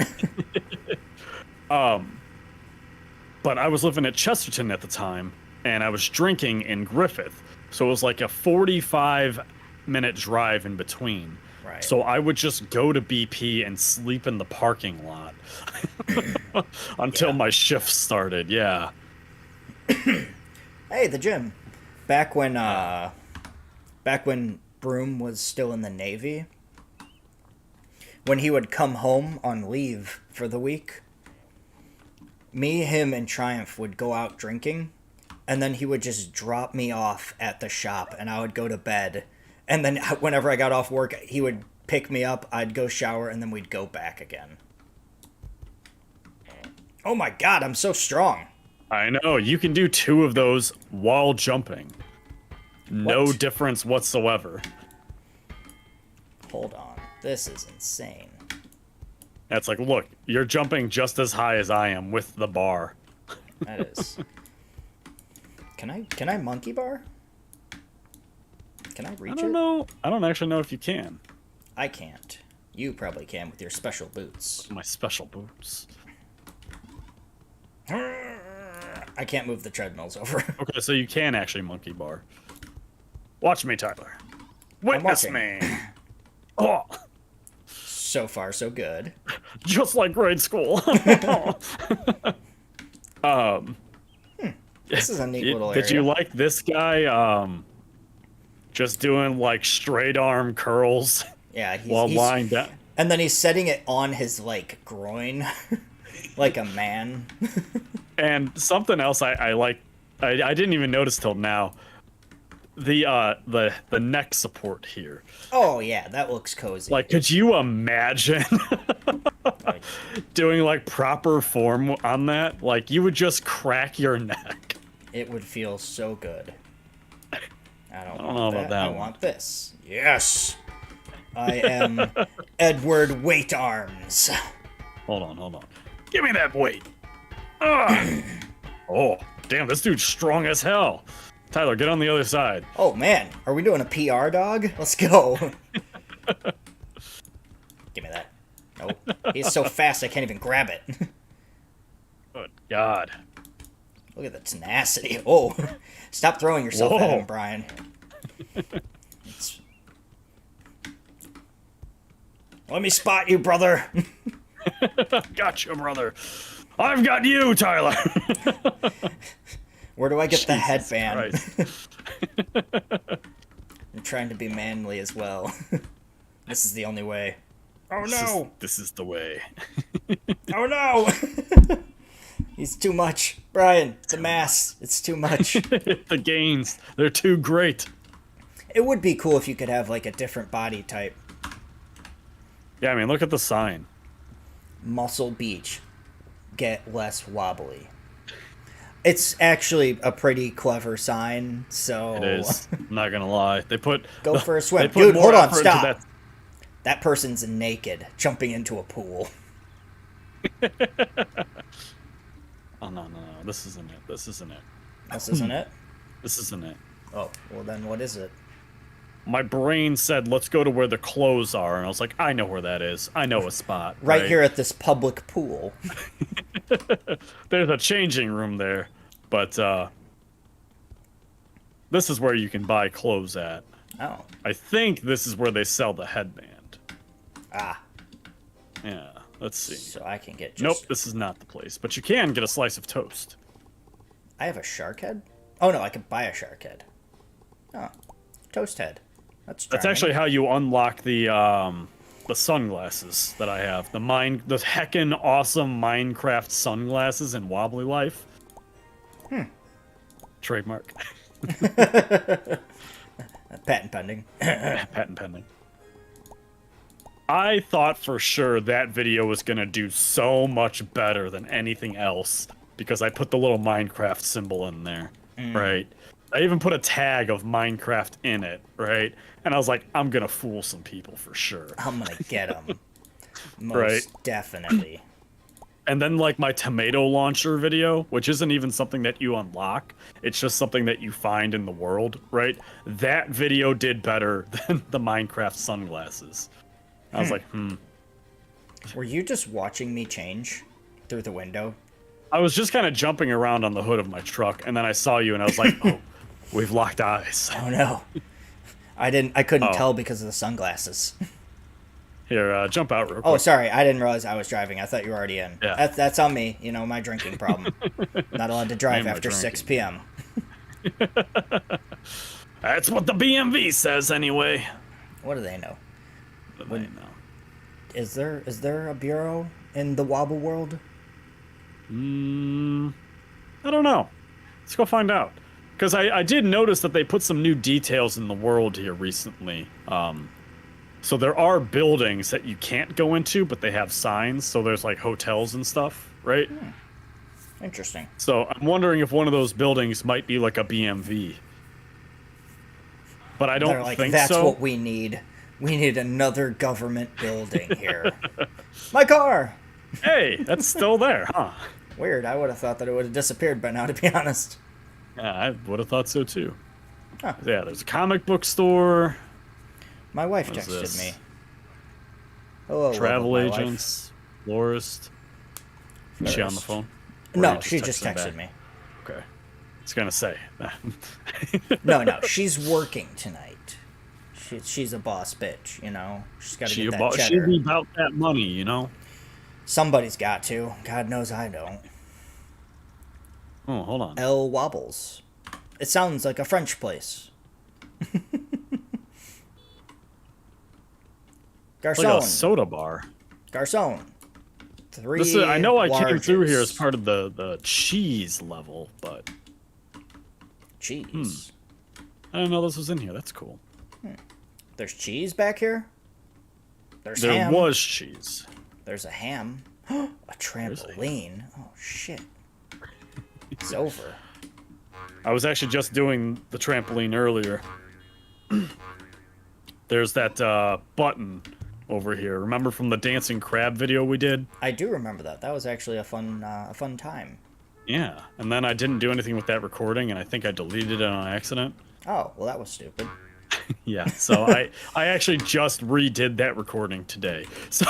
But I was living at Chesterton at the time, and I was drinking in Griffith, so it was like a 45-minute drive in between. Right. So I would just go to BP and sleep in the parking lot until my shift started. Yeah. Hey, the gym. Back when Broom was still in the Navy, when he would come home on leave for the week, me, him, and Triumph would go out drinking, and then he would just drop me off at the shop, and I would go to bed. And then whenever I got off work, he would pick me up, I'd go shower, and then we'd go back again. Oh my god, I'm so strong. I know. You can do 2 of those while jumping. No What? difference whatsoever. Hold on. This is insane. That's like, look, you're jumping just as high as I am with the bar. That is. Can I monkey bar? Can I reach I don't it? know. I don't actually know if you can. I can't. You probably can with your special boots. My special boots. I can't move the treadmills over. Okay, so you can actually monkey bar. Watch me, Tyler. Witness watching. me. Oh, So far, so good. just like grade school. This is a neat little area. Did you like this guy? Just doing like straight arm curls Yeah, while lying down. And then he's setting it on his, like, groin. Like a man. And something else I like, I didn't even notice till now. The neck support here. Oh, yeah, that looks cozy. Like, could you imagine doing like proper form on that? Like, you would just crack your neck. It would feel so good. I don't know want about that. that I one. want this. Yes. I am Edward Weight Arms. Hold on. Give me that weight. Ugh. Oh, damn, this dude's strong as hell. Tyler, get on the other side. Oh man, are we doing a PR, dog? Let's go. Give me that. Nope. He's so fast I can't even grab it. Good God. Look at the tenacity. Oh, stop throwing yourself at Whoa. him, Brian. It's... Let me spot you, brother. Gotcha, brother. I've got you, Tyler. Where do I get the Jesus headband? Christ. trying to be manly as well. This is the only way. Oh no! This is the way. Oh no! He's too much. Brian, the mass. It's too much. The gains, they're too great. It would be cool if you could have, like, a different body type. Yeah, I mean, look at the sign. Muscle Beach. Get less wobbly. It's actually a pretty clever sign, so... It is. I'm not gonna lie. They put... Go for a swim. They put Dude, more hold on, effort into stop. That person's naked, jumping into a pool. Oh, no. This isn't it. This isn't it? This isn't it. Oh, well then what is it? My brain said, let's go to where the clothes are. And I was like, I know where that is. I know a spot. Right here at this public pool. There's a changing room there. But this is where you can buy clothes at. Oh. I think this is where they sell the headband. Ah. Yeah, let's see. So I can get just... Nope, this is not the place. But you can get a slice of toast. I have a shark head? Oh no, I can buy a shark head. Oh. Toast head. That's actually how you unlock the sunglasses that I have. The heckin' awesome Minecraft sunglasses in Wobbly Life. Trademark. Patent pending. Patent pending. I thought for sure that video was gonna do so much better than anything else because I put the little Minecraft symbol in there, right? I even put a tag of Minecraft in it, right? And I was like, I'm gonna fool some people for sure. I'm gonna get them. Most Right. definitely. And then, like, my tomato launcher video, which isn't even something that you unlock, it's just something that you find in the world, right? That video did better than the Minecraft sunglasses. I was like, Were you just watching me change through the window? I was just kind of jumping around on the hood of my truck, and then I saw you, and I was like, oh, we've locked eyes. Oh no. I couldn't tell because of the sunglasses. Here, jump out real quick. Oh, sorry. I didn't realize I was driving. I thought you were already in. Yeah. That's on me. You know, my drinking problem. Not allowed to drive My after 6 drinking. p.m. That's what the BMV says, anyway. What do they know? But they know. Is there a bureau in the Wobble world? I don't know. Let's go find out. Because I did notice that they put some new details in the world here recently. So there are buildings that you can't go into, but they have signs. So there's like hotels and stuff, right? Interesting. So I'm wondering if one of those buildings might be like a BMV. But I don't They're like, think that's so. what we need. We need another government building here. My car! Hey, that's still there, huh? Weird. I would have thought that it would have disappeared by now, to be honest. Yeah, I would have thought so too. Huh. Yeah, there's a comic book store. My wife What is texted this? me. Hello, Travel love of my life. agents, florist. Is she on the Florist. phone? Or No, you she just texting texted back? me. Okay. I was gonna say. No, she's working tonight. She's a boss bitch, you know? She's got to get that She cheddar. be about that money, you know? Somebody's got to. God knows I don't. Oh, hold on. El Wobbles. It sounds like a French place. It's like Garçon. a soda bar. Garçon. Three I know I came through here as larges. part of the cheese level, but Cheese. I didn't know this was in here. That's cool. There's cheese back here? There's There ham. was cheese. There's a ham. A trampoline. Oh, shit. It's over. I was actually just doing the trampoline earlier. There's that button over here. Remember from the dancing crab video we did? I do remember that. That was actually a fun time. Yeah. And then I didn't do anything with that recording, and I think I deleted it on accident. Oh, well, that was stupid. Yeah. So I actually just redid that recording today. So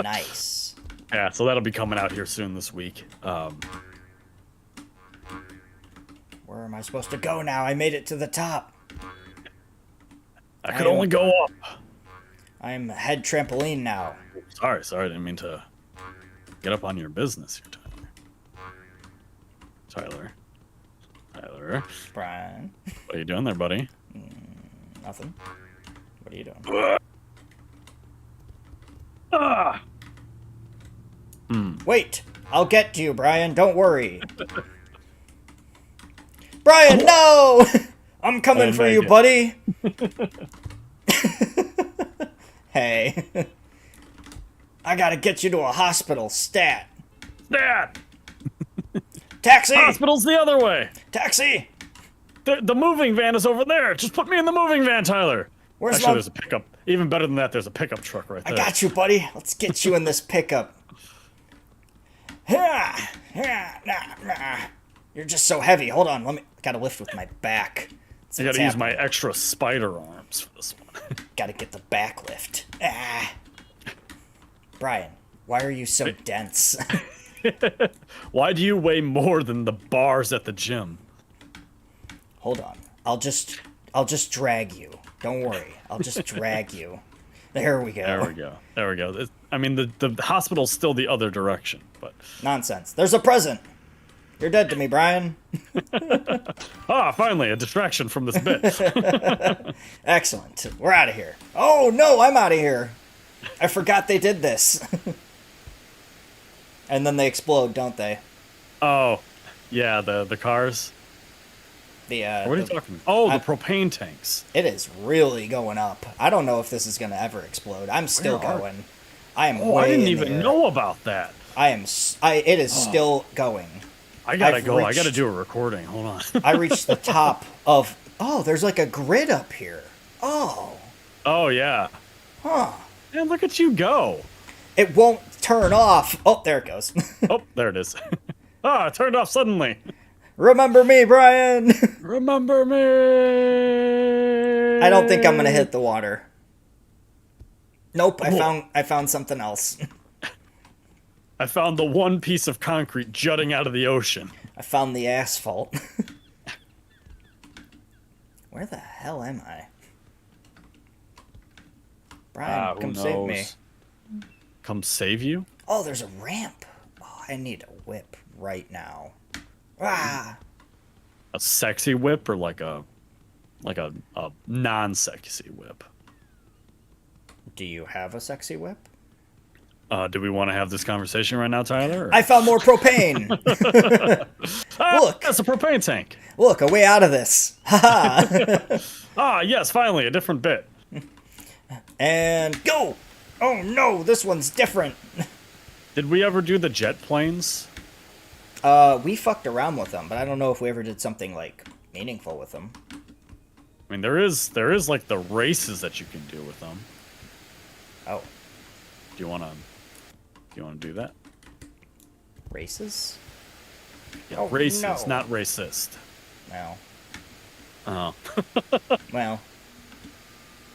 Nice. yeah. So that'll be coming out here soon this week. Where am I supposed to go now? I made it to the top. I could only go up. I'm head trampoline now. Sorry. I didn't mean to get up on your business here, Tyler. Tyler, Brian. what are you doing there, buddy? Nothing. What are you doing? Wait! I'll get to you, Brian. Don't worry. Brian, no! I'm coming for you, buddy. Hey. I gotta get you to a hospital, stat. Stat! Taxi! Hospital's the other way. Taxi! The moving van is over there. Just put me in the moving van, Tyler. Where's Actually, there's a pickup. Even better than that, there's a pickup truck right there. I got you, buddy. Let's get you in this pickup. You're just so heavy. Hold on. Gotta lift with my back. I gotta use my extra spider arms for this one. Gotta get the back lift. Brian, why are you so dense? Why do you weigh more than the bars at the gym? Hold on. I'll just drag you. Don't worry. I'll just drag you. There we go. There we go. I mean, the hospital's still the other direction, but... Nonsense. There's a present. You're dead to me, Brian. Finally, a distraction from this bit. Excellent. We're out of here. Oh, no, I'm out of here. I forgot they did this. And then they explode, don't they? Oh, yeah, the cars. What are you talking about? Oh, the propane tanks. It is really going up. I don't know if this is going to ever explode. I'm still going. I am way I didn't in even the air. know about that. It is still going. I gotta go. I gotta do a recording. Hold on. I reached the top of... Oh, there's like a grid up here. Oh. Oh, yeah. Huh. Man, look at you go. It won't turn off. Oh, there it goes. Oh, there it is. It turned off suddenly. Remember me, Brian. Remember me. I don't think I'm gonna hit the water. Nope, I found something else. I found the one piece of concrete jutting out of the ocean. I found the asphalt. Where the hell am I? Brian, come save me. Come save you? Oh, there's a ramp. Oh, I need a whip right now. Ah! A sexy whip or like a non-sexy whip? Do you have a sexy whip? Do we want to have this conversation right now, Tyler? Or? I found more propane. Look, that's a propane tank. Look, a way out of this. Ha yes, finally, a different bit. And go! Oh no, this one's different. Did we ever do the jet planes? We fucked around with them, but I don't know if we ever did something like meaningful with them. I mean, there is like the races that you can do with them. Oh. Do you wanna do that? Races? Yeah, oh, races, no. not racist. Well. Oh. Well.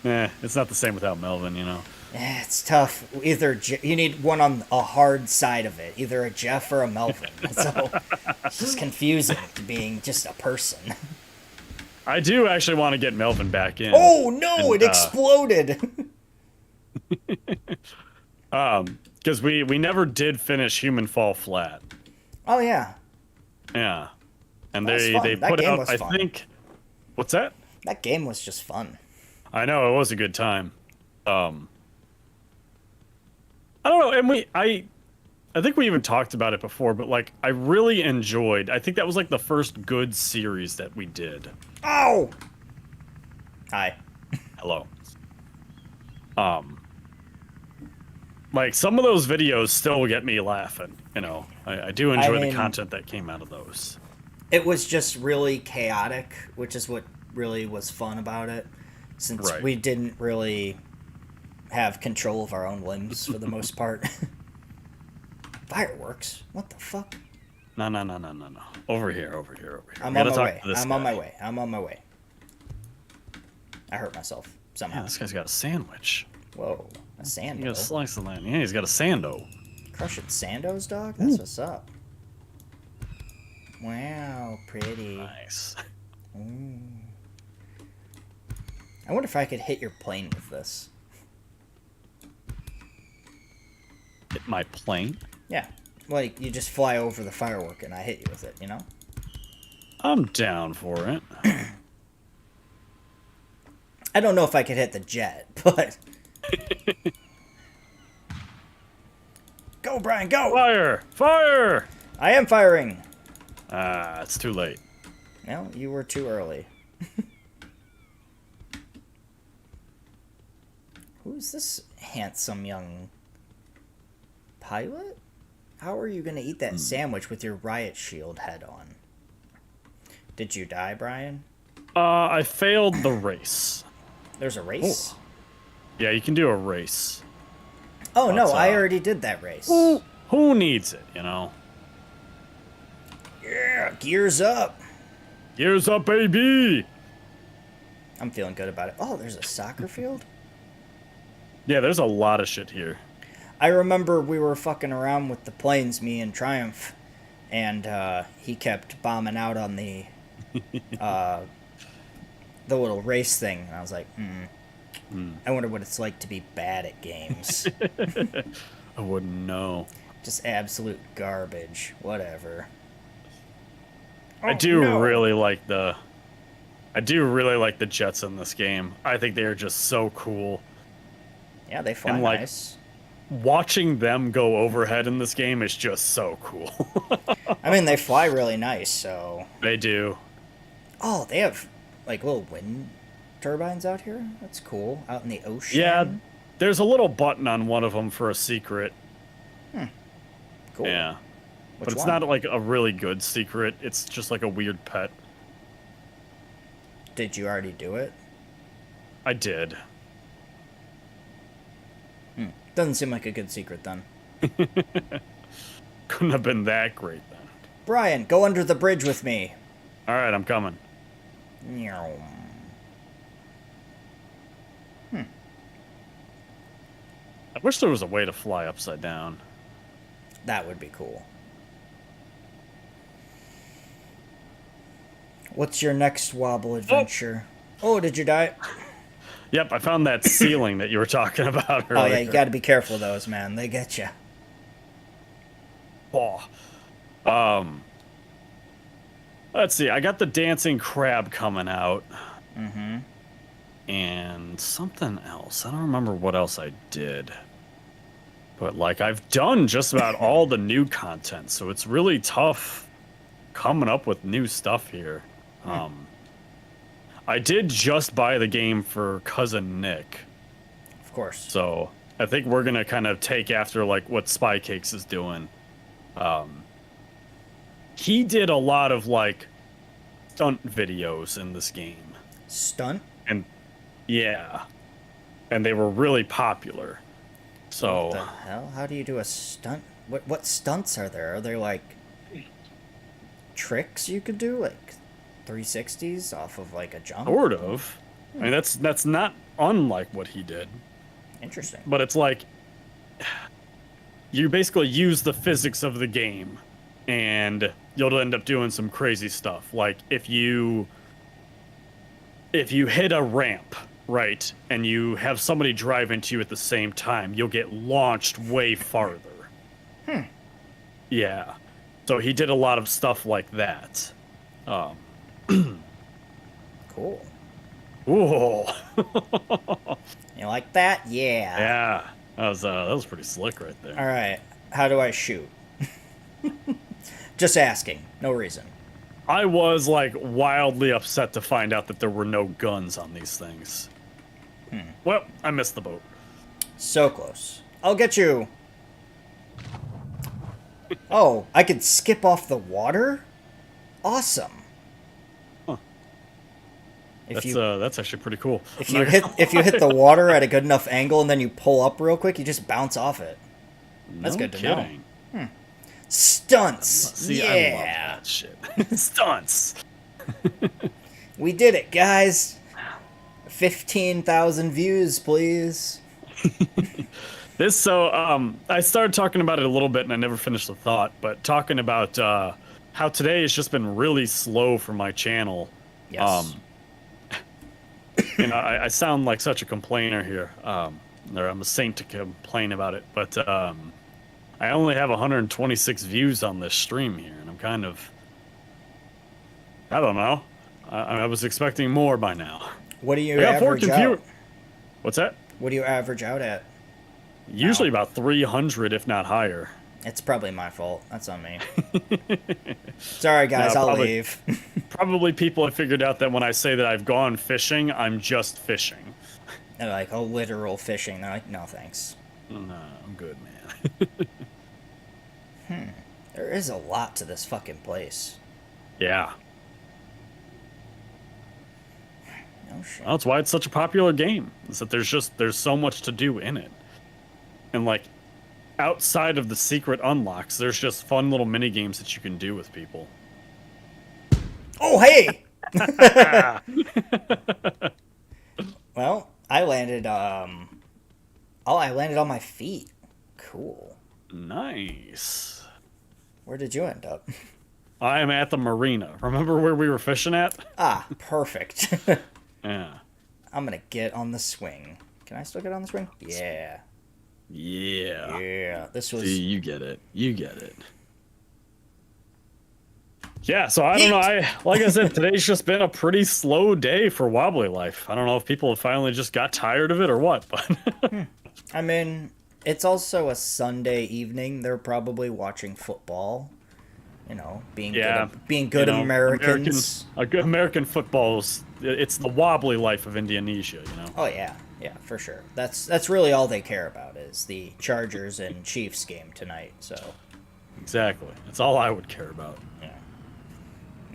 It's not the same without Melvin, you know. It's tough. Either you need one on a hard side of it, either a Jeff or a Melvin. So it's just confusing to being just a person. I do actually want to get Melvin back in. Oh no! It exploded. Because we never did finish Human Fall Flat. Oh yeah. Yeah, and they put out I think. What's that? That game was just fun. I know it was a good time. I don't know, and I think we even talked about it before, but like I really enjoyed. I think that was like the first good series that we did. Oh. Hi. Hello. Like some of those videos still get me laughing. You know, I do enjoy the content that came out of those. It was just really chaotic, which is what really was fun about it, since we didn't really have control of our own limbs for the most part. Fireworks? What the fuck? No. Over here. I'm on my way. I'm on my way. I hurt myself somehow. Yeah, this guy's got a sandwich. Whoa, a sando. He got a slice of that. Yeah, he's got a sando. Crush it, sandos, dog? That's what's up. Wow, pretty. Nice. Ooh. I wonder if I could hit your plane with this. Hit my plane? Yeah. Like, you just fly over the firework and I hit you with it, you know? I'm down for it. I don't know if I could hit the jet, but... Go, Brian, go! Fire! Fire! I am firing! Ah, it's too late. No, you were too early. Who's this handsome young pilot? How are you going to eat that sandwich with your riot shield head on? Did you die, Brian? I failed the race. There's a race? Yeah, you can do a race. Oh, no, But, I already did that race. Who needs it, you know? Yeah, gears up. Gears up, baby! I'm feeling good about it. Oh, there's a soccer field? Yeah, there's a lot of shit here. I remember we were fucking around with the planes, me and Triumph, and he kept bombing out on the little race thing, and I was like, I wonder what it's like to be bad at games. I wouldn't know. Just absolute garbage. Whatever. I do really like the jets in this game. I think they are just so cool. Yeah, they fly And, like, nice. Watching them go overhead in this game is just so cool. I mean, they fly really nice, so... They do. Oh, they have, like, little wind turbines out here? That's cool. Out in the ocean? Yeah, there's a little button on one of them for a secret. Cool. Yeah. Which But it's one? not like a really good secret. It's just like a weird pet. Did you already do it? I did. Doesn't seem like a good secret, then. Couldn't have been that great then. Brian, go under the bridge with me. Alright, I'm coming. Meow. I wish there was a way to fly upside down. That would be cool. What's your next Wobble adventure? Oh, did you die? Yep, I found that ceiling that you were talking about earlier. Oh, yeah, you gotta be careful of those, man. They get you. Oh. Let's see. I got the dancing crab coming out. And something else. I don't remember what else I did. But, like, I've done just about all the new content, so it's really tough coming up with new stuff here. I did just buy the game for Cousin Nick. Of course. So I think we're gonna kind of take after like what Spy Cakes is doing. He did a lot of like stunt videos in this game, Stunt? and yeah, and they were really popular. What the So hell? How do you do a stunt? What stunts are there? Are there like tricks you could do, like 360s off of like a jump? sort of. I mean that's not unlike what he did, Interesting. but it's like you basically use the physics of the game, and you'll end up doing some crazy stuff. Like if you hit a ramp, right, and you have somebody drive into you at the same time, you'll get launched way farther. Yeah. So he did a lot of stuff like that. Cool. Ooh. You like that? Yeah. Yeah. That was pretty slick right there. All right. How do I shoot? Just asking. No reason. I was like wildly upset to find out that there were no guns on these things. Well, I missed the boat. So close. I'll get you. Oh, I could skip off the water? Awesome. Huh. If That's actually pretty cool. if you hit the water at a good enough angle and then you pull up real quick, you just bounce off it. That's good to know. Stunts. See, I love Yeah. that shit. Stunts. We did it, guys. 15,000 views, please. I started talking about it a little bit and I never finished the thought, but talking about how today has just been really slow for my channel. Yes. You know, I sound like such a complainer here. Or I'm a saint to complain about it, but I only have 126 views on this stream here, and I'm kind of, I don't know. I was expecting more by now. What do you I got 4 average computer. out? What's that? What do you average out at? Usually about 300, if not higher. It's probably my fault. That's on me. Sorry, guys. I'll leave. Probably people have figured out that when I say that I've gone fishing, I'm just fishing. They're like, oh, literal fishing. They're like, no, thanks. No, I'm good, man. There is a lot to this fucking place. Yeah. No shit. Well, that's why it's such a popular game. Is that there's so much to do in it. And like outside of the secret unlocks, there's just fun little mini games that you can do with people. Oh, hey! Well, I landed I landed on my feet. Cool. Nice. Where did you end up? I am at the marina. Remember where we were fishing at? Ah, perfect. Yeah. I'm gonna get on the swing. Can I still get on the swing? Yeah. Yeah. Yeah. This was... See, you get it. You get it. Yeah, so I don't know. Like I said, today's just been a pretty slow day for Wobbly Life. I don't know if people have finally just got tired of it or what, but... I mean, it's also a Sunday evening. They're probably watching football. You know, being good Americans. A good American football's... It's the Wobbly Life of Indonesia, you know? Oh, yeah. Yeah, for sure. That's really all they care about is the Chargers and Chiefs game tonight, so... Exactly. That's all I would care about. Yeah.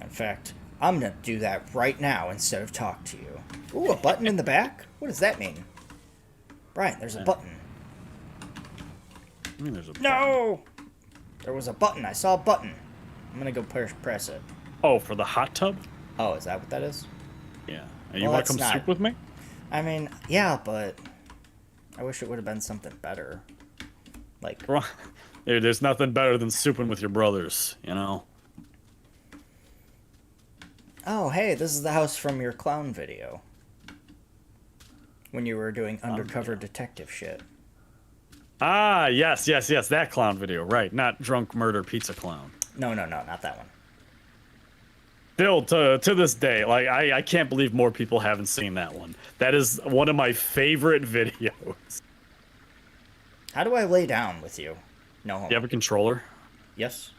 In fact, I'm gonna do that right now instead of talk to you. Ooh, a button in the back? What does that mean? Brian, there's a button. I mean, there's a No! There was a button. I saw a button. I'm gonna go press it. Oh, for the hot tub? Oh, is that what that is? Yeah. You want to come soup with me? I mean, yeah, but I wish it would have been something better. Like... Dude, there's nothing better than souping with your brothers, you know? Oh, hey, this is the house from your clown video. When you were doing undercover detective shit. Ah, yes, that clown video, right. Not Drunk Murder Pizza Clown. No, not that one. Still, to this day, like, I can't believe more people haven't seen that one. That is one of my favorite videos. How do I lay down with you? No homework. Do you have a controller? Yes.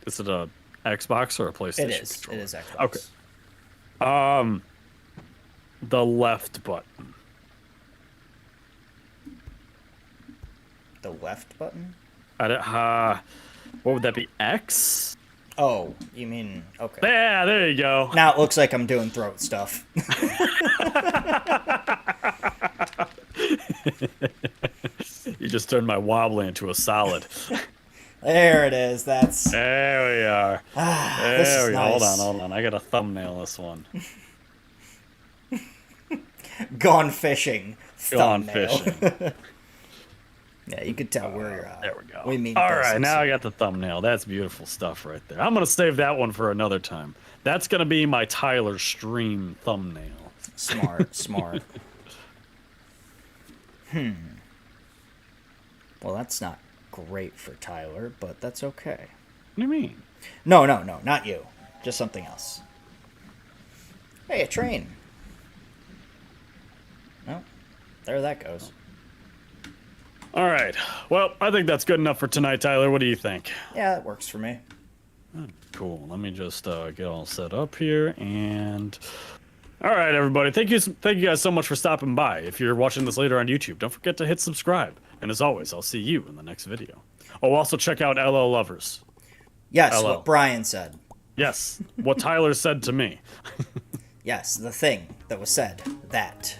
Is it a Xbox or a PlayStation It is. controller? It is Xbox. Okay. The left button. The left button? What would that be? X? Oh, you mean... Okay. Yeah, there you go. Now it looks like I'm doing throat stuff. You just turned my wobbly into a solid. There it is. That's... There we are. This is nice. Hold on. I got to thumbnail this one. Gone fishing. Gone Thumbnail. fishing. Yeah, you could tell we're... There we go. We mean all right, business. now I got the thumbnail. That's beautiful stuff right there. I'm going to save that one for another time. That's going to be my Tyler stream thumbnail. Smart. Well, that's not great for Tyler, but that's okay. What do you mean? No, not you. Just something else. Hey, a train. Well, there that goes. All right. Well, I think that's good enough for tonight, Tyler. What do you think? Yeah, that works for me. Cool. Let me just get all set up here and... All right, everybody. Thank you guys so much for stopping by. If you're watching this later on YouTube, don't forget to hit subscribe. And as always, I'll see you in the next video. Oh, also check out LL Lovers. Yes, LL. what Brian said. Yes, what Tyler said to me. Yes, the thing that was said. That.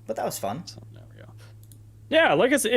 But that was fun. There we go. Yeah, like I said,